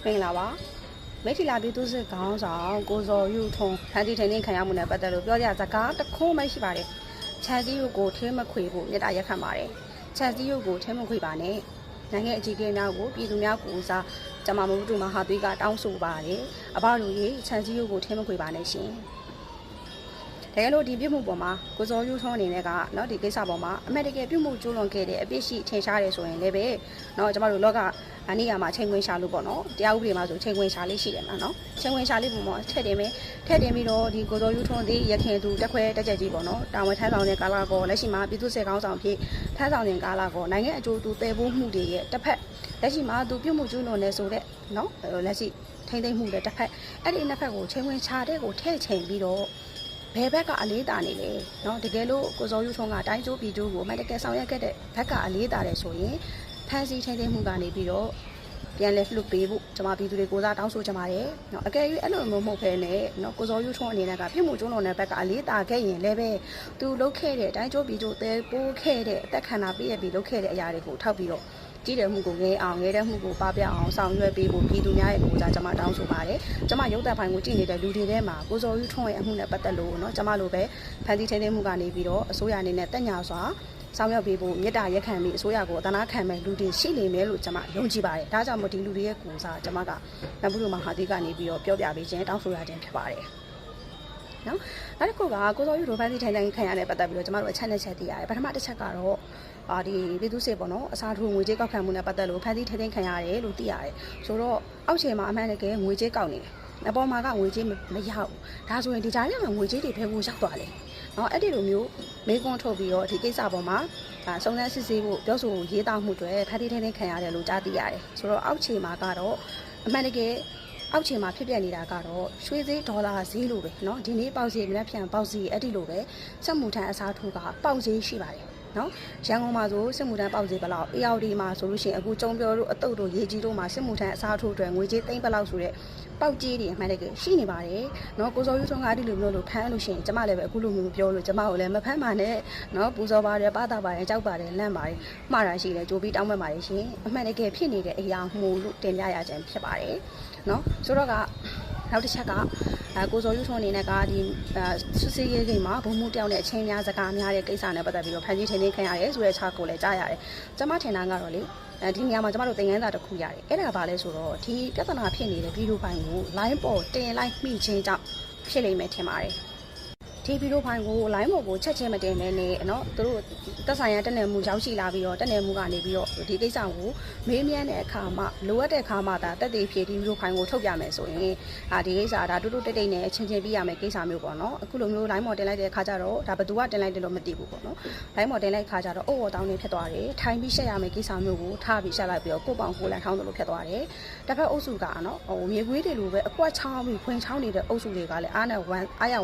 မင်္ဂလာပါမိထီလာပြည်သူစစ်ခေါင်းဆောင်ကိုဇော်ယူထုံဖန်တီထင်းထင်းခံရမှုနဲ့ပတ်သက်လို့ပြောကြစကားတခုမှရှိပါတယ်ချန်စီယိုကိုထင်းမခွေဖို့မြတ်တာရက်ခံပါတယ်ချန်စီယိုကိုထင်းမခွေပါနဲ့နိုင်ငံအကြီးအကဲများကိုပြည်သူများကိုစားကျမမဟုတ်တူမဟာသွေးကတောင်းဆိုပါတယ်အဘတို့ရေချန်စီယိုကိုထင်းမခွေပါနဲ့ရှင်တကယ်လို့ဒီပြုမှုပေါ်မှာကိုဇော်ယူထုံးအနေနဲ့ကเนาะဒီကိစ္စပေါ်မှာအမေရိကန်ပြုမှုကျူးလွန်ခဲ့တဲ့အပြစ်ရှိထင်ရှားတယ်ဆိုရင်လည်းပဲเนาะကျမတို့လောကအနည်းအားမှာချိန်ခွင်ရှာလို့ပေါ့နော်တရားဥပဒေမှာဆိုချိန်ခွင်ရှာလေးရှိတယ်မှာနော်ချိန်ခွင်ရှာလေးပုံမှာထည့်တင်ပြီးတော့ဒီကိုဇော်ယူထုံးသေးရခင်သူတက်ခွဲတက်ချက်ကြီးပေါ့နော်တာဝန်ထမ်းဆောင်တဲ့ကာလကောလက်ရှိမှာပြည်သူ့စစ်ကောင်းဆောင်ဖြစ်ထမ်းဆောင်တဲ့ကာလကောနိုင်ငံအကျိုးသူတည်ဖို့မှုတွေရဲ့တစ်ဖက်လက်ရှိမှာသူပြုမှုကျူးလွန်နေဆိုတဲ့နော်လက်ရှိထိမ့်သိမ့်မှုတဲ့တစ်ဖက်အဲ့ဒီနှစ်ဖက်ကိုချိန်ခွင်ရှာတဲ့ကိုထည့်ချိန်ပြီးတော့ဘယ်ဘက်ကအလေးတာနေလဲเนาะတကယ်လို့ကိုဇော်ယူထုံးကတိုင်းကျိုးပြည်ကျိုးကိုမတကယ်ဆောင်ရွက်ခဲ့တဲ့ဘက်ကအလေးတာတယ်ဆိုရင်ဖန်စီထိမ့်သိမ့်မှုကနေပြီးတော့ပြန်လဲလှုပ်ပေးဖို့ကျွန်မပြည်သူတွေကိုစားတောင်းဆိုကြပါတယ်เนาะအကယ်၍အဲ့လိုမျိုးမဟုတ်ဘဲနဲ့เนาะကိုဇော်ယူထုံးအနေနဲ့ကပြုမှုကျုံးလွန်တဲ့ဘက်ကအလေးတာခဲ့ရင်လည်းပဲသူလှုပ်ခဲ့တဲ့အတိုင်းကျိုးပြည်ကျိုးတဲပိုးခဲ့တဲ့အသက်ခန္ဓာပြည့်ရပြီးလှုပ်ခဲ့တဲ့အရာတွေကိုထောက်ပြီးတော့ကြီးတယ်မှုကိုငဲအောင်ငဲတဲ့မှုကိုပပြအောင်ဆောင်ရွက်ပေးဖို့ပြည်သူများရဲ့ကိုစားကျွန်မတောင်းဆိုပါတယ်ကျွန်မရုပ်သက်ပိုင်းကိုကြည့်နေတဲ့လူတွေထဲမှာကိုဇော်ယူထုံးရဲ့အမှုနဲ့ပတ်သက်လို့เนาะကျွန်မလိုပဲဖန်တီထိန်းသိမ်းမှုကနေပြီးတော့အစိုးရအနေနဲ့တက်ညာစွာဆောင်ရွက်ပေးဖို့မြစ်တာရက်ခံပြီးအစိုးရကိုအသနာခံမဲ့လူတွေရှိနေမယ်လို့ကျွန်မယုံကြည်ပါတယ်ဒါကြောင့်မို့ဒီလူတွေရဲ့ကိုစားကျွန်မကနတ်ဘူးတို့မှာဟာတိကနေပြီးတော့ပြောပြပေးခြင်းတောင်းဆိုရခြင်းဖြစ်ပါတယ်နော်နောက်တစ်ခုကကိုဇော်ယူရိုဖန်စီထိုင်ခံရတဲ့ပတ်သက်ပြီးတော့ကျွန်မတို့အချက်နဲ့ချက်သိရတယ်ပထမတစ်ချက်ကတော့ဒီပြည်သူစစ်ပေါ့နော်အစားထိုးငွေကြေးကောက်ခံမှုနဲ့ပတ်သက်လို့ဖန်စီထိုင်ခံရတယ်လို့သိရတယ်ဆိုတော့အောက်ခြေမှာအမှန်တကယ်ငွေကြေးကောက်နေတယ်အပေါ်မှာကငွေကြေးမရောက်ဒါဆိုရင်ဒီကြားထဲမှာငွေကြေးတွေဖယ်ဖို့ရောက်သွားတယ်နော်အဲ့ဒီလိုမျိုးမေးခွန်းထုတ်ပြီးတော့ဒီကိစ္စပေါ်မှာစုံစမ်းစစ်ဆေးဖို့ပြောဆိုရေးသားမှုတွေဖန်တီထိုင်ခံရတယ်လို့ကြားသိရတယ်ဆိုတော့အောက်ခြေမှာကတော့အမှန်တကယ်အောက်ခြေမှာဖြစ်ပျက်နေတာကတော့ရွှေဈေးဒေါ်လာဈေးလိုပဲเนาะဒီနေ့ပေါက်ဈေးမြတ်ဖြန်ပေါက်ဈေးအဲ့ဒီလိုပဲစက်မှုထမ်းအစားထိုးကပေါက်ဈေးရှိပါတယ်နော်ရန်ကုန်မှာဆိုစစ်မှုထမ်းပေါက်ဈေးဘယ်လောက် AOD မှာဆိုလို့ရှိရင်အခုကျုံပြောတို့အတုတ်တို့ရေကြီးတို့မှာစစ်မှုထမ်းအစားထိုးတွေငွေကြေးသိန်းဘယ်လောက်ဆိုတဲ့ပေါက်ကြီးတွေအမှန်တကယ်ရှိနေပါတယ်နော်ကိုစောယူဆုံးကဒီလိုမျိုးလို့ဖမ်းလို့ရှိရင်ကျမလည်းပဲအခုလိုမျိုးပြောလို့ကျမကိုလည်းမဖမ်းပါနဲ့နော်ပူဇော်ပါတယ်ပါတာပါတယ်ကြောက်ပါတယ်လန့်ပါတယ်မှားတာရှိတယ်ကြိုးပြီးတောင်းပန်ပါတယ်ရှင်အမှန်တကယ်ဖြစ်နေတဲ့အရာမှုလို့တင်ပြရခြင်းဖြစ်ပါတယ်နော်ဆိုတော့ကနောက်တစ်ချက်ကကိုဇော်ယူထုံးအနေနဲ့ကဒီဆွစေးရေးကိန်းမှာဘုံမှုတယောက်နဲ့အချင်းများစကားများတဲ့ကိစ္စနဲ့ပတ်သက်ပြီးတော့ဖန်တီးထင်းထင်းခံရတယ်ဆိုတဲ့ခြားကိုလည်းကြားရတယ်ကျမထင်တာကတော့လေဒီနေရာမှာကျမတို့သင်ခန်းစာတစ်ခုရတယ်အဲ့ဒါဘာလဲဆိုတော့ဒီပြဿနာဖြစ်နေတဲ့ဗီဒီယိုပိုင်းကို line ပေါ်တင်လိုက်မိခြင်းကြောင့်ဖြစ်လိမ့်မယ်ထင်ပါတယ်ဒီဗီဒီယိုပိုင်းကို line ပေါ်ကိုချက်ချင်းမတင်နဲ့နဲ့နော်သူတို့တက်ဆိုင်ရတက်နယ်မှုရောက်ရှိလာပြီးတော့တက်နယ်မှုကနေပြီးတော့ဒီကိစ္စကိုမေးမြန်းတဲ့အခါမှာလိုအပ်တဲ့အခါမှာဒါတက်သေးဖြစ်ဒီဗီဒီယိုပိုင်းကိုထုတ်ပြမယ်ဆိုရင်ဒီကိစ္စဒါတူတူတိတ်တိတ်နဲ့ချင်းချင်းပြရမယ်ကိစ္စမျိုးပေါ့နော်အခုလိုမျိုး line ပေါ်တင်လိုက်တဲ့အခါကျတော့ဒါဘယ်သူကတင်လိုက်တယ်လို့မသိဘူးပေါ့နော် line ပေါ်တင်လိုက်ခါကျတော့အိုးတောင်းနေဖြစ်သွားတယ်ထိုင်ပြီးရှက်ရမယ်ကိစ္စမျိုးကိုထားပြီးရှက်လိုက်ပြီးတော့ကိုပေါင်ကိုလန်ထောင်းတယ်လို့ဖြစ်သွားတယ်တစ်ဖက်အုပ်စုကနော်မြေခွေးတွေလိုပဲအကွက်ချောင်းပြီးခွင်ချောင်းနေတဲ့အုပ်စုတွေကလည်းအားရ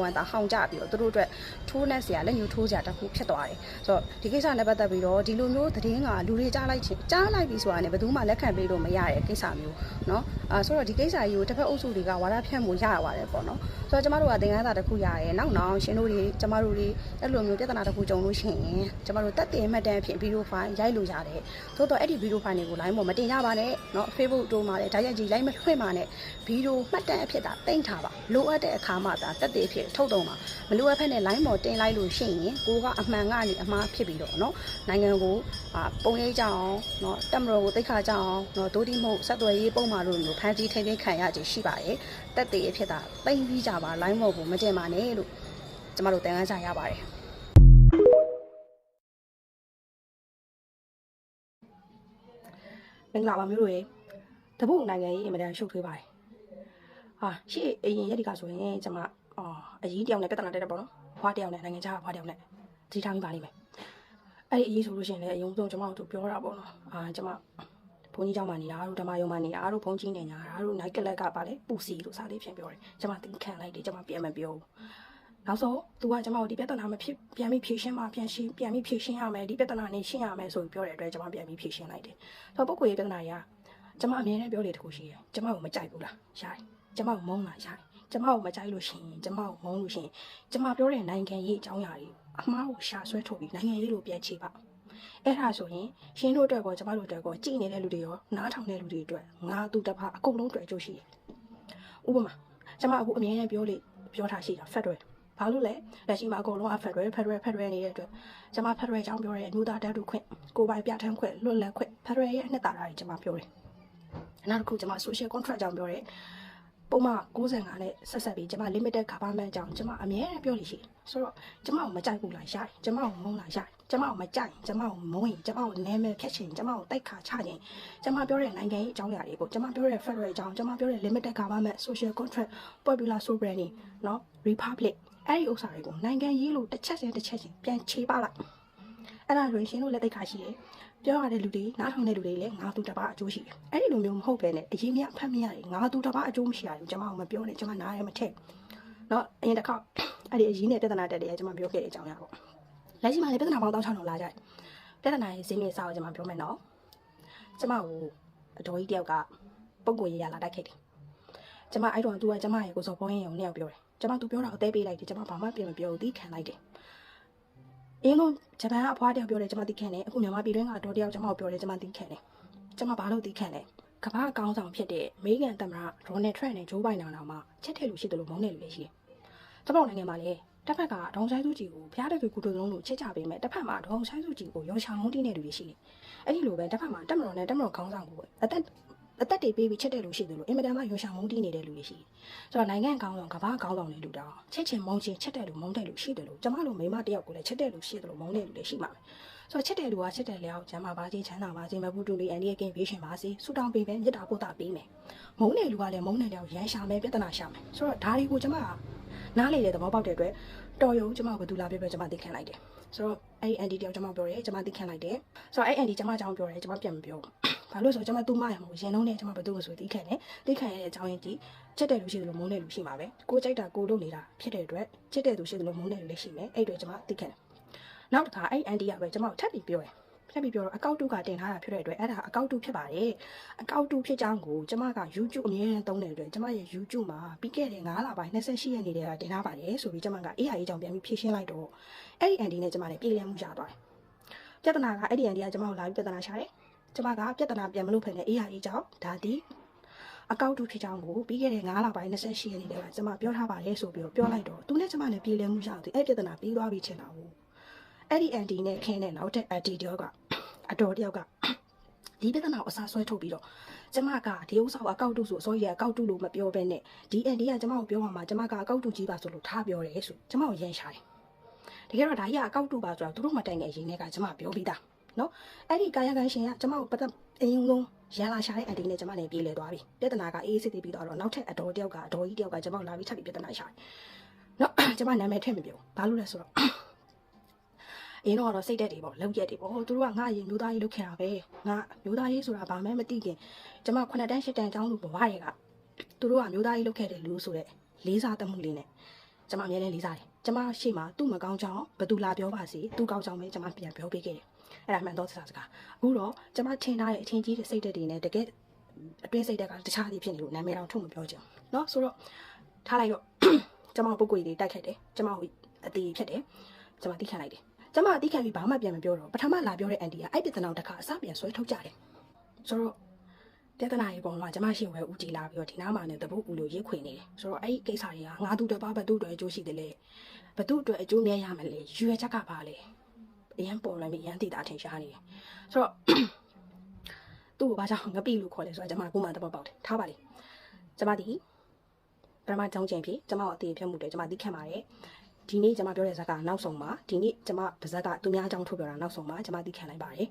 ဝမ်းသာဟောင်ကြပြီးတော့ သူတို့အတွက်ထိုးနှက်စရာလက်ညှိုးထိုးစရာတစ်ခုဖြစ်သွားတယ်ဆိုတော့ဒီကိစ္စနဲ့ပတ်သက်ပြီးတော့ဒီလိုမျိုးသတင်းကလူတွေကြားလိုက်ပြီဆိုတာနဲ့ဘယ်သူမှလက်ခံပေးလို့မရတဲ့ကိစ္စမျိုးเนาะဆိုတော့ဒီကိစ္စကြီးကိုတစ်ဖက်အုပ်စုတွေကဝါဒဖြန့်မှုရရပါတယ်ပေါ့နော်ဆိုတော့ကျမတို့ကသင်ခန်းစာတစ်ခုရရဲနောက်ရှင်တို့တွေကျမတို့တွေအဲ့လိုမျိုးပြဿနာတစ်ခုကြုံလို့ရှိရင်ကျမတို့တက်တင်မှတ်တမ်းအဖြစ်ဗီဒီယိုဖိုင်ရိုက်လို့ရတယ်သို့တော့အဲ့ဒီဗီဒီယိုဖိုင်တွေကို line ပေါ်မတင်ကြပါနဲ့เนาะ Facebook တို့မှာလည်းဓာတ်ရိုက်ကြီး line မထွင့်ပါနဲ့ဗီဒီယိုမှတ်တမ်းအဖြစ်တာတင်ထားပါလိုအပ်တဲ့အခါမှသာတက်တင်အဖြစ်ထုတ်တော့မှာမလိုအပ်ဖက်နဲ့ line ပေါ်တင်လိုက်လို့ရှိရင်ကိုကအမှန်ကနေအမှားဖြစ်ပြီးတော့เนาะနိုင်ငံကိုပုံရိပ်ကြအောင်เนาะတက်မတော်ကိုတိတ်ခါကြအောင်เนาะဒိုးတိမဟုတ်ဆက်သွယ်ရေးပုံမှာလို့မျိုးဖန်တီးထိန်းသိမ်းခံရခြင်းရှိပါတယ်တက်တင်အဖြစ်တာတိတ်ပြီးကြပါ line ပေါ်ကိုမတင်ပါနဲ့လို့ကျမတို့တန်ခမ်းစာရပါတယ်မင်္ဂလာပါမျိုးတို့ရေတပုတ်နိုင်ငံရေးအင်မတန်ရှုပ်ထွေးပါတယ်ဟာရှေ့အရင်ရက်ဒီကဆိုရင်ကျမအကြီးတယောက်နဲ့ပြဿနာတက်တယ်ပေါ့နော်ဖွားတယောက်နဲ့နိုင်ငံခြားဖွားတယောက်နဲ့ဒီထားမိပါလိမ့်မယ်အဲ့ဒီအရေးဆိုလို့ရှိရင်လည်းအယုံဆုံးကျမတို့ပြောတာပေါ့နော်ကျမဘုန်းကြီးเจ้าမနေတာတို့ဓမ္မယုံမနေတာတို့ဘုန်းကြီးနေညာတို့နိုင်ကလက်ကပါလေပူစီလို့စာလေးဖြင့်ပြောတယ်ကျမတင်ခံလိုက်တယ်ကျမပြန်မပြောဘူးနောက်ဆုံးသူကကျမတို့ဒီပြဿနာမဖြစ်ပြန်ပြီးဖြေရှင်းမှပြန်ပြီးဖြေရှင်းရမယ်ဒီပြဿနာနဲ့ရှင်းရမယ်ဆိုပြီးပြောတဲ့အတွက်ကျမပြန်ပြီးဖြေရှင်းလိုက်တယ်ဆိုတော့ပုဂ္ဂိုလ်ရေးပြဿနာတွေကကျမအမြဲတမ်းပြောလေတခုရှိတယ်ကျမကိုမကြိုက်ဘူးလားရှားတယ်ကျမကိုမုန်းလားရှားတယ်ကျမကိုမကြိုက်လို့ရှိရင်ကျမကိုမုန်းလို့ရှိရင်ကျမပြောတဲ့နိုင်ငံရေးအကြောင်းအရာတွေအမှားကိုရှာဆွဲထုတ်ပြီးနိုင်ငံရေးလိုပြန်ချေပါအဲ့ဒါဆိုရင်ရှင်းတို့အတွက်ကောကျမတို့အတွက်ကောကြည်နေတဲ့လူတွေရောနားထောင်တဲ့လူတွေအတွက်ငါသူတစ်ဖက်အကုန်လုံးတွေ့ကြိုးရှိတယ်ဥပမာကျမအခုအမြဲတမ်းပြောထားရှိတာဖက်ဒရယ်ဘာလို့လဲလက်ရှိမှာအကုန်လုံးဖက်ဒရယ်နေတဲ့အတွက်ကျမဖက်ဒရယ်အကြောင်းပြောတဲ့အမျိုးသားတပ်တို့ခွင့်ကိုယ်ပိုင်ပြဋ္ဌာန်းခွင့်လွတ်လပ်ခွင့်ဖက်ဒရယ်ရဲ့အနှစ်သာရတွေကျမပြောတယ်နောက်တစ်ခုကျမ social contract အကြောင်းပြောတယ်ပုံမှန်95နဲ့ဆက်ဆက်ပြီးကျမ limited government အကြောင်းကျမအမြဲတမ်းပြောလို့ရှိတယ်ဆိုတော့ကျမကိုမကြိုက်ဘူးလားရှားကျမကိုမုန်းလားရှားကျမကိုမကြိုက်ကျမကိုမုန်းရင်ကျမကိုနာမည်ဖြတ်ချင်ကျမကိုတိုက်ခါချခြင်းကျမပြောတဲ့နိုင်ငံရေးအကြောင်းအရာတွေကိုကျမပြောတဲ့ federal အကြောင်းကျမပြောတဲ့ limited government social contract popular sovereignty เนาะ republic အဲ့ဒီဥစ္စာတွေကိုနိုင်ငံရေးလို့တစ်ချက်ချင်းပြန်ခြေပလိုက်အဲ့ဒါဆိုရင်ရှင်တို့လက်တိုက်ခါရှိတယ်ပြောရတဲ့လူတွေနားထောင်တဲ့လူတွေလည်းငါသူတစ်ပါးအကျိုးရှိတယ်အဲ့ဒီလိုမျိုးမဟုတ်ပဲနဲ့အရင်ကဖတ်မရတယ်ငါသူတစ်ပါးအကျိုးမရှိရတယ်ကျမကမပြောနဲ့ကျမနားရဲမထည့်เนาะအရင်တစ်ခါအဲ့ဒီအရင်နဲ့ပြဿနာတက်တယ်ကျမပြောခဲ့တဲ့အကြောင်းအရာပေါ့လက်ရှိမှာလည်းပြဿနာပေါင်း16လောက်လာကြတယ်ပြဿနာရဲ့ဇင်းမြစ်စာကိုကျမပြောမယ်နော်ကျမကိုအတော်ကြီးတယောက်ကပုံကိုရရလာတိုက်ခဲ့တယ်ကျမအဲ့တော့သူကကျမရဲ့ကိုစော်ပေါ်ရင်ရုံနဲ့ပြောတယ်ကျမသူပြောတာအသေးပေးလိုက်တယ်ကျမဘာမှပြန်မပြောဘူးသိခံလိုက်တယ်အင်းလုံးဂျပန်ကအဖွားတယောက်ပြောတယ်ကျမသိခံတယ်အခုမြန်မာပြည်တွင်းကတော့တယောက်ကျမကိုပြောတယ်ကျမသိခံတယ်ကျမဘာလို့သိခံလဲကမ္ဘာအကောင်းဆောင်ဖြစ်တဲ့အမေရိကန်သမ္မတဒေါ်နယ်ထရန့်နဲ့ဂျိုးဘိုင်ဒန်တို့မှချက်ထည့်လို့ရှိတယ်လို့မုန်းတယ်လို့လည်းရှိတယ်ကျမတို့နိုင်ငံမှာလည်းတစ်ဖက်ကဒေါန်ဆိုင်စုကြည်ကိုဖျားတဲ့သူကူတုံးလို့ချစ်ကြပေးမယ်တစ်ဖက်မှာဒေါန်ဆိုင်စုကြည်ကိုရောချောင်းမုန်းတီးနေတယ်လို့ရှိတယ်အဲ့ဒီလိုပဲတစ်ဖက်မှာတက်မတော်နဲ့တက်မတော်ခေါင်းဆောင်ကိုအသက်တွေပေးပြီးချက်တဲ့လူရှိတယ်လို့အင်မတန်မှရောချောင်းမုန်းတီးနေတဲ့လူတွေရှိတယ်ဆိုတော့နိုင်ငံကောင်းဆောင်ကမ္ဘာကောင်းဆောင်တွေလူတော့ချက်ချင်းမုန်းချင်းချက်တဲ့လူမုန်းတဲ့လူရှိတယ်လို့ကျမတို့မိမတယောက်ကိုလည်းချက်တဲ့လူရှိတယ်လို့မုန်းတဲ့လူတွေရှိမှာပဲဆိုတော့ချက်တဲ့လူကချက်တဲ့လျောက်ကျမပါချင်းချမ်းသာပါစေမဘူးတူလေးအန်ဒီရဲ့ကင်းဘေးရှင်ပါစေဆူတောင်းပေးမယ်မြတ်တာပို့တာပေးမယ်မုန်းတဲ့လူကလည်းမုန်းတဲ့လျောက်ရမ်းရှာမယ်ပြဿနာရှာမယ်ဆိုတော့ဒါတွေကိုကျမကနားလေတဲ့သဘောပေါက်တဲ့အတွက်တော်ရုံကျမကဘယ်သူလာပြပြကျမသိခံလိုက်တယ်ဆိုတော့အဲ့ဒီအန်ဒီတယောက်ကျမပြောတယ်ကျမသိခံလိုက်တယ်ဆိုတော့အဲ့အန်ဒီကျမအကြောင်းပြောတယ်ကျမပြန်မပြောဘူးဘာလို့ဆိုကျမသူ့မရမို့ရင်လုံးနဲ့ကျမဘယ်သူ့ကိုဆိုသိခံတယ်သိခံရတဲ့အကြောင်းရင်းကြီးချက်တဲ့လူရှိတယ်လို့မုန်းတဲ့လူရှိမှာပဲကိုကြိုက်တာကိုလုပ်နေတာဖြစ်တဲ့အတွက်ချက်တဲ့သူရှိတယ်လို့မုန်းတဲ့လူလည်းရှိမယ်အဲ့အတွက်ကျမသိခံတယ်နောက်တစ်ခါအဲ့အန်ဒီကပဲကျမကိုထပ်ပြီးပြောတယ်တော့အကောက်တုကတင်ထားတာဖြစ်တဲ့အတွက်အဲ့ဒါအကောက်တုဖြစ်ပါတယ်အကောက်တုဖြစ်ကြောင်းကိုကျမက YouTube အမြဲတမ်းသုံးတဲ့အတွက်ကျမရဲ့ YouTube မှာပြီးခဲ့တဲ့9လပိုင်း28ရက်နေ့တည်းကတင်ထားပါတယ်ဆိုပြီးကျမက AI အကြောင်းပြန်ပြီးဖြည့်ရှင်းလိုက်တော့အဲ့ဒီ Andy နဲ့ကျမနဲ့ပြည်လည်မှုရသွားတယ်ပြဿနာကအဲ့ဒီ Andy ကကျမကိုလာပြီးပြဿနာရှာတယ်ကျမကပြဿနာပြန်မလို့ဖယ်နဲ့ AI အကြောင်းဒါဒီအကောက်တုဖြစ်ကြောင်းကိုပြီးခဲ့တဲ့9လပိုင်း28ရက်နေ့တည်းကကျမပြောထားပါတယ်ဆိုပြီးပြောလိုက်တော့သူနဲ့ကျမနဲ့ပြည်လည်မှုရအောင်အဲ့ပြဿနာပြီးသွားပြီချင်တာဟုတ်အဲ့ဒီ Andy နဲ့ခင်းတဲ့နောက်တဲ့ Andy တယောက်ကအတော်တယောက်ကဒီပြဿနာကိုအစားဆွဲထုတ်ပြီးတော့ကျမကဒီဥစ္စာကိုအကောက်တုဆိုအစိုးရအကောက်တုလို့မပြောဘဲနဲ့ဒီ Andy ကကျမကိုပြောမှာကျမကအကောက်တုကြီးပါဆိုလို့ထားပြောတယ်ဆိုကျမကိုရန်ရှာတယ်တကယ်တော့ဒါကြီးကအကောက်တုပါဆိုတော့သူတို့မတိုင်တဲ့အရင်ကကျမပြောပြီးသားနော်အဲ့ဒီကာယကံရှင်ကကျမကိုပတ်သက်အရင်ကရန်လာရှာတဲ့ Andy နဲ့ကျမနဲ့ပြေးလဲသွားပြီပြဿနာကအေးစစ်ပြီးတော့နောက်ထပ်အတော်တယောက်ကအတော်ကြီးတယောက်ကကျမကိုလာပြီးချက်ပြီးပြဿနာရှာတယ်နော်ကျမနာမည်ထည့်မပြောဘာလို့လဲဆိုတော့အင်းတော့စိတ်တက်တွေပေါ့လောက်ရက်တွေပေါ့သူတို့ကငါအရင်မျိုးသားကြီးလုပ်ခဲ့တာပဲငါမျိုးသားကြီးဆိုတာဘာမှမသိခင်ကျမ9တန်း10တန်းကျောင်းလူဘဝတွေကသူတို့ကမျိုးသားကြီးလုပ်ခဲ့တယ်လို့ဆိုတဲ့လေးစားတမှုလေးနဲ့ ကျမအများနဲ့လေးစားတယ်ကျမရှေ့မှာသူ့မကောင်းကြောင်းဘသူလာပြောပါစေသူ့ကောင်းကြောင်းပဲကျမပြန်ပြောပေးခဲ့တယ်အဲ့ဒါမှန်တော့စကားအခုတော့ကျမထင်ထားတဲ့အချင်းကြီးတဲ့စိတ်သက်တွေနဲ့တကယ်အတွင်းစိတ်သက်ကတခြားစီဖြစ်နေလို့နာမည်အောင်ထုတ်မပြောချင်ဘူးเนาะဆိုတော့ထားလိုက်တော့ကျမပုဂ္ဂိုလ်ကြီးတိုက်ခိုက်တယ်ကျမအတီးဖြစ်တယ်ကျမတိခံလိုက်တယ်ကျမအတိခံပြီးဘာမှပြန်မပြောတော့ပထမလာပြောတဲ့အန်တီကအဲ့ပြဿနာတစ်ခါအစပြန်ဆွဲထုတ်ကြတယ်ဆိုတော့ပြဿနာကြီးပေါ်မှာကျမရှိဝဲဦးကြည်လာပြီးတော့ဒီနားမှာနဲ့တပုတ်ဦးလို့ရိတ်ခွေနေတယ်ဆိုတော့အဲ့ဒီကိစ္စတွေကငါသူတစ်ပါးဘသူ့အတွက်အကျိုးရှိတယ်လေဘသူ့အတွက်အကျိုးမြတ်ရမယ်လေရွေချက်ကပါလေအရန်ပေါ်လာပြီးအရန်တိတာထင်ရှားနေတယ်ဆိုတော့သူ့ကိုဘာကြောင့်ငပိလို့ခေါ်လဲဆိုတော့ကျမကိုမှတပတ်ပေါက်တယ်ထားပါလေကျမဒီပထမကြောင်းချိန်ဖြစ်ကျမအသေးဖြတ်မှုတယ်ကျမသိခံပါတယ်ဒီနေ့ကျမပြောတဲ့ဇာတ်ကနောက်ဆုံးပါဒီနေ့ကျမဗဇက်ကသူများအကြောင်းထုတ်ပြောတာနောက်ဆုံးပါကျမသိခံလိုက်ပါတယ်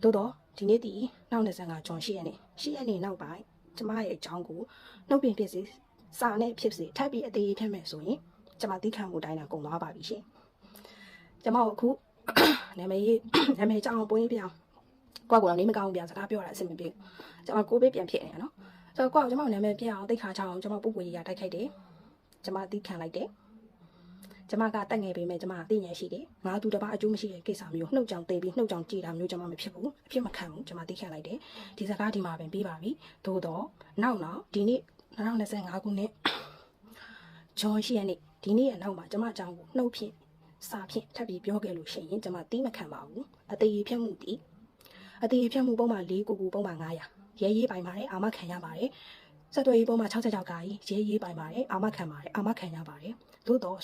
သို့တော့ဒီနေ့ဒီနောက်25ဂျွန်8ရက်နေ့နောက်ပိုင်းကျမရဲ့အကြောင်းကိုနှုတ်ပြင်ဖြစ်စေစာနဲ့ဖြစ်စေထပ်ပြီးအသေးဖြတ်မယ်ဆိုရင်ကျမသိခံမှုတိုင်းတာကုန်သွားပါပြီရှင်ကျမအခုနာမည်ကြောင်းပွင့်ပြအောင်ကိုကတော့နေမကောင်းပြန်စကားပြောတာအဆင်မပြေကျမကိုဘေးပြန်ဖြစ်နေတာနော်ဆိုတော့ကိုကကျမနာမည်ပြအောင်သိခါချအောင်ကျမပုဂ္ဂိုလ်ကြီးရတိုက်ခိုက်တယ်ကျမသိခံလိုက်တယ်ကျမကတက်ငယ်ပေမဲ့ကျမအသိဉာဏ်ရှိတယ်ငါသူတစ်ပါးအကျိုးမရှိတဲ့ကိစ္စမျိုးနှုတ်ကြောင်သိပြီးနှုတ်ကြောင်ကြည်တာမျိုးကျမမဖြစ်ဘူးအဖြစ်မခံဘူးကျမသိခံလိုက်တယ်ဒီစကားဒီမှာပဲပြီးပါပြီသို့တော့နောက်ဒီနေ့2025ခုနှစ်ဂျွန်8ရက်နေ့ဒီနေ့ရဲ့နောက်မှာကျမအကြောင်းကိုနှုတ်ဖြင့်စာဖြင့်ထပ်ပြီးပြောခဲ့လို့ရှိရင်ကျမသိမခံပါဘူးအသေးဖြတ်မှုတီအသေးဖြတ်မှုပုံမှန်4ကိုပုံမှန်900ရဲရေးပိုင်ပါတယ်အာမခံရပါတယ်ဆက်သွယ်ရေးပုံမှန်66ကာကြီးရဲရေးပိုင်ပါတယ်အာမခံပါတယ်အာမခံရပါတယ်သို့တော့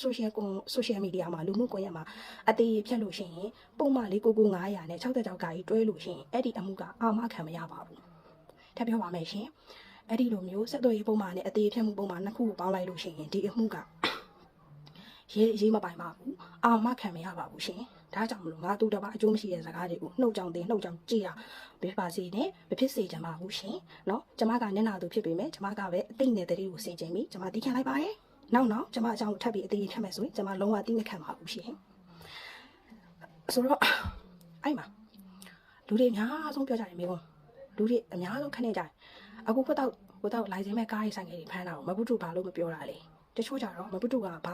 social media မှာလူမှုကွန်ရက်မှာအသေးဖြတ်လို့ရှိရင်ပုံမှန်4ကို900နဲ့66ကာကြီးတွဲလို့ရှိရင်အဲ့ဒီအမှုကအာမခံမရပါဘူးထပ်ပြောပါမယ်ရှင်အဲ့ဒီလိုမျိုးဆက်သွယ်ရေးပုံမှန်နဲ့အသေးဖြတ်မှုပုံမှန်နှစ်ခုကိုပေါင်းလိုက်လို့ရှိရင်ဒီအမှုကရေးမပိုင်ပါဘူးအာမခံမရပါဘူးရှင်ဒါကြောင့်မလို့ငါတူတပါအကျိုးမရှိတဲ့စကားတွေကိုနှုတ်ကြောင်တင်နှုတ်ကြောင်ကြည်တာဘယ်ပါစီနဲ့မဖြစ်စေချင်ပါဘူးရှင်เนาะကျမကမျက်နှာသူဖြစ်ပေမဲ့ကျမကပဲအသိနဲ့တတိကိုစင်ကြင်ပြီးကျမသိခံလိုက်ပါတယ်နောက်ကျမအကြောင်းထပ်ပြီးအသေးဖြတ်မယ်ဆိုရင်ကျမလုံးဝသိမခံပါဘူးရှင်ဆိုတော့အဲ့မှာလူတွေအများဆုံးပြောကြတယ်မိဘလူတွေအများဆုံးခနဲ့ကြတယ်အခုဘတ်တော့လိုင်စင်မဲ့ကားရေးဆိုင်ကလေးဖမ်းတာကိုမပုတုဘာလို့မပြောတာလဲတချို့ကြတော့မပုတုကဘ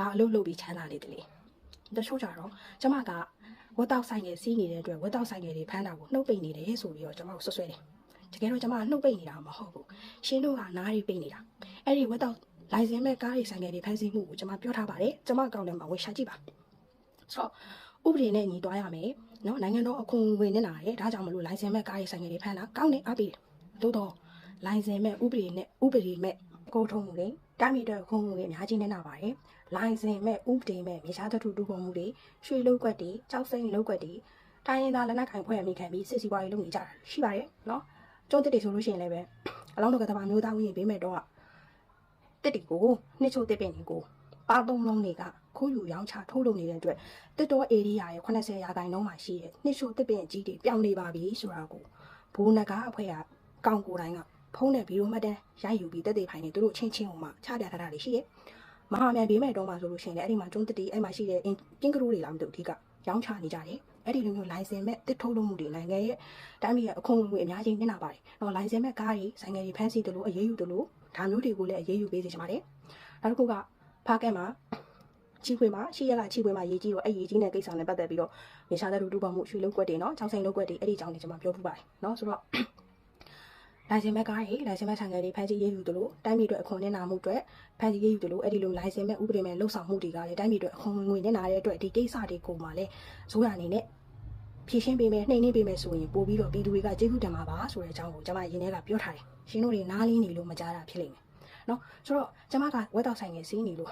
ာအလုပ်လုပ်ပြီးချမ်းသာနေတယ်လေတချို့ကြတော့ကျမကဝတ်တောက်ဆိုင်ငယ်စီးနေတဲ့အတွက်ဝတ်တောက်ဆိုင်ငယ်တွေဖမ်းတာကိုနှုတ်ပိတ်နေတယ်ဆိုပြီးတော့ကျမကိုဆွဆွဲတယ်တကယ်တော့ကျမကနှုတ်ပိတ်နေတာမဟုတ်ဘူးရှင်းတို့ကနားရီပိတ်နေတာအဲ့ဒီဝတ်တောက်လိုင်စင်မဲ့ကားရေးဆိုင်ငယ်တွေဖမ်းဆီးမှုကိုကျမပြောထားပါတယ်ကျမအကောင့်ထဲမှာဝေရှာကြည့်ပါဆိုတော့ဥပဒေနဲ့ညီသွားရမယ်နော်နိုင်ငံတော်အခွန်ဝင်နေတာရယ်ဒါကြောင့်မလို့လိုင်စင်မဲ့ကားရေးဆိုင်ငယ်တွေဖမ်းတာကောင်းတယ်အားပေးတယ်သို့တော့လိုင်စင်မဲ့ဥပဒေမဲ့ကိုထုံးမှုတွေတာမီတော့ခုံမှုတွေအများကြီးနေတာပါတယ်လိုင်စင်မဲ့ဥပဒေမဲ့မြေရှားသတ္ထုတူပုံမှုတွေရွှေလောက်ကွက်တွေကြောက်စိမ့်လောက်ကွက်တွေတိုင်းရင်းသားလက်နက်ကိုင်ဖွဲ့ရမိခံပြီးစစ်စီပွားရေးလုပ်နေကြတာရှိပါတယ်နော်ကျုံးတက်တွေဆိုလို့ရှိရင်လည်းပဲအလောင်းတော်ကတဘာမျိုးသားဝင်ပေးမဲ့တော့တက်တီကိုနှစ်ချို့တက်ပင်ကိုပါသုံးလုံးတွေကခိုးယူရောင်းချထိုးလုပ်နေတဲ့အတွက်တက်တော် area ရဲ့80%ရာခိုင်နှုန်းမှာရှိတဲ့နှစ်ချို့တက်ပင်အကြီးတွေပြောင်းနေပါပြီဆိုတာကိုဘိုးနဂါအဖွဲ့ကကောင်းကိုယ်တိုင်းကဖုန်းနဲ့ဗီဒီယိုမှတ်တမ်းရိုက်ယူပြီးတက်သေးဖိုင်နေသူတို့ချင်းကိုမှချပြထားတာတွေရှိရဲ့မဟာမြန်ဘေးမဲ့တော့မှဆိုလို့ရှိရင်လည်းအဲ့ဒီမှာကျုံးတက်တီအဲ့မှာရှိတဲ့ကင်းကရိုးတွေလားမသိဘူးအဓိကရောင်းချနေကြတယ်အဲ့ဒီလိုမျိုးလိုင်စင်မဲ့တစ်ထုတ်လို့မှုတွေနိုင်ငံရဲ့တိုင်းပြည်ရဲ့အခွန်ငွေအများကြီးနေတာပါတယ်တော့လိုင်စင်မဲ့ကားတွေဆိုင်ငယ်တွေဖမ်းဆီးတယ်လို့အရေးယူတယ်လို့ဒါမျိုးတွေကိုလည်းအရေးယူပေးစေချင်ပါတယ်နောက်တစ်ခုကဖားကက်မှာချီခွေမှာရှိရကချီခွေမှာရေးကြီးတော့အဲ့ရေးကြီးတဲ့ကိစ္စနဲ့ပတ်သက်ပြီးတော့မြေရှားတဲ့လူတူပေါမှုရွှေလုံးကွက်တွေနော်ချောင်းဆိုင်လုံးကွက်တွေအဲ့ဒီအကြောင်းတွေကျွန်မပြောပြပါတယ်နော်ဆိုတော့လိုင်စင်မဲ့ကားတွေလိုင်စင်မဲ့ဆိုင်ငယ်တွေဖမ်းဆီးရေးယူတယ်လို့တိုင်းပြည်အတွက်အခွန်နဲ့နာမှုအတွက်ဖမ်းဆီးရေးယူတယ်လို့အဲ့ဒီလိုလိုင်စင်မဲ့ဥပဒေမဲ့လှုပ်ဆောင်မှုတွေကလည်းတိုင်းပြည်အတွက်အခွန်ငွေနဲ့နာတဲ့အတွက်ဒီကိစ္စတွေကိုမှလည်းဇိုးရအနေနဲ့ဖြည့်ရှင်းပေးမယ်နှိမ့်နှင်းပေးမယ်ဆိုရင်ပို့ပြီးတော့ပြည်သူတွေကကျေးဇူးတင်ပါပါဆိုတဲ့အကြောင်းကိုကျွန်မရင်းထဲကပြောထားတယ်ရှင်တို့တွေနားလင်းနေလို့မကြားတာဖြစ်လိမ့်မယ်နော်ဆိုတော့ကျွန်မကဝက်တောက်ဆိုင်ငယ်စီးနေလို့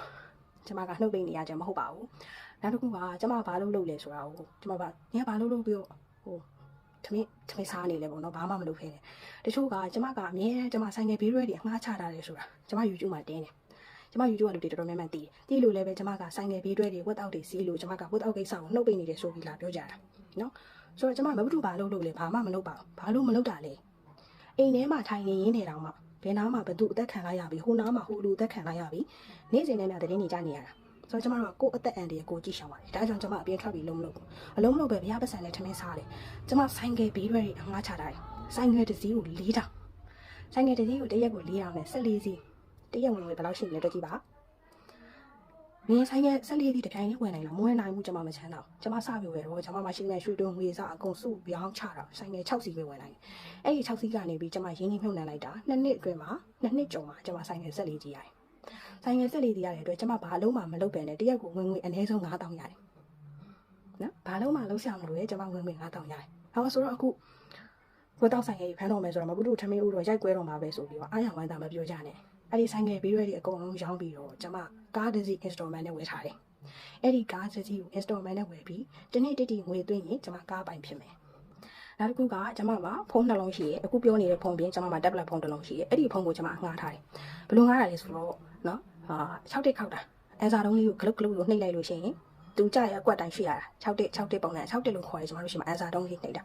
ကျွန်မကနှုတ်ပိတ်နေရကြမဟုတ်ပါဘူးနောက်တစ်ခုကကျွန်မဘာလုပ်လဲဆိုတာကိုကျွန်မကညဘာလုပ်ပြီးတော့ဟိုထမင်းစားနေလဲပေါ့နော်ဘာမှမလုပ်ခဲတယ်တချို့ကကျွန်မကအမြဲကျွန်မဆိုင်ငယ်ဘေးရွက်တွေအငှားချတာလေဆိုတာကျွန်မ YouTube မှာတင်းတယ်ကျွန်မ YouTube ကလူတွေတော်တော်များများသိတယ်သိလို့လည်းပဲကျွန်မကဆိုင်ငယ်ဘေးရွက်တွေဝက်တောက်တွေစီးလို့ကျွန်မကဝက်တောက်ကိစ္စကိုနှုတ်ပိတ်နေတယ်ဆိုပြီးလာပြောကြတာနော်ဆိုတော့ကျွန်မမဘူးဘာလုပ်လို့လဲဘာမှမလုပ်ပါဘူးဘာလို့မလုပ်တာလဲအိမ်ထဲမှာထိုင်နေရင်းနေတောင်မှဘယ်နားမှာဘသူအသက်ခံလိုက်ရပြီဟိုနားမှာဟိုလူအသက်ခံလိုက်ရပြီနေ့စဉ်နဲ့များတည်းနေကြနေရတာဆိုတော့ကျွန်မတို့ကကိုယ်အသက်အန္တရာယ်ကိုကြည့်ရှောင်ပါတယ်ဒါကြောင့်ကျွန်မအပြင်ထွက်ပြီးလုံးမလုပ်ဘူးအလုံးမလုပ်ပဲဘုရားပတ်စံနဲ့ထမင်းစားတယ်ကျွန်မဆိုင်ငယ်ဘေးရွက်တွေအငှားချတာတယ်ဆိုင်ငယ်တစ်စီးကို4000ဆိုင်ငယ်တစ်စီးကိုတစ်ရက်ကို4000နဲ့14စီးတစ်ရက်ဝင်ဘယ်လောက်ရှိလဲတွက်ကြည့်ပါ ငင်းဆိုင်ရဲ့ဆက်လေးဒီတခိုင်လေးဝယ်နိုင်လားမဝယ်နိုင်ဘူးကျွန်မမချမ်းတော့ကျွန်မစပြီးဝယ်တော့ကျွန်မမရှိတဲ့ရွှေတွန်းငွေစားအကုန်စုပြောင်းချတာဆိုင်ငယ်6စီပဲဝယ်နိုင်အဲ့ဒီ6စီကနေပြီးကျွန်မရင်းနှီးမြှုပ်နှံလိုက်တာ2နှစ်အတွင်းမှာ2နှစ်ကျော်မှာကျွန်မဆိုင်ငယ်ဆက်လေးကြီးရတယ်ဆိုင်ငယ်ဆက်လေးကြီးရတဲ့အတွက်ကျွန်မဘာလုံးမှမလုပ်ပဲနဲ့တရက်ကိုဝင်ငွေအနည်းဆုံး9000ရတယ်နော်ဘာလုံးမှလုံးဆောင်မလို့လေကျွန်မဝင်ငွေ9000ရတယ်ဟောဆိုတော့အခုကိုတောက်ဆိုင်ငယ်ဖမ်းတော့မယ်ဆိုတော့မဘူးတို့ထမင်းဦးတော့ရိုက်ကွဲတော့မှာပဲဆိုပြီးတော့အားရဝမ်းသာမပြောကြနဲ့အဲ့ဒီဆိုင်ငယ်ဘေးရွက်တွေအကုန်လုံးရောင်းပြီးတော့ကျွန်မကားတစ်စီး installment နဲ့ဝယ်ထားတယ်အဲ့ဒီကားတစ်စီးကို installment နဲ့ဝယ်ပြီးတနေ့တိတိငွေသွင်းရင်ကျွန်မကားပိုင်ဖြစ်မယ်နောက်တစ်ခုကကျွန်မမှာဖုန်းနှလုံးရှိရဲအခုပြောနေတဲ့ဖုန်းပြင်ကျွန်မမှာ tablet ဖုန်းတစ်လုံးရှိရဲအဲ့ဒီဖုန်းကိုကျွန်မငှားထားတယ်ဘယ်လိုငှားတာလဲဆိုတော့နော်6တက်ခောက်တာအဲစာတုံးလေးကိုဂလုတ်ဂလုတ်လို့နှိပ်လိုက်လို့ရှိရင်သူကြရအကွက်တိုင်းရှိရတာ6တက်ပုံစံ6တက်လို့ခေါ်တယ်ကျွန်တော်တို့ရှိမှာအဲစာတုံးလေးနှိပ်တာ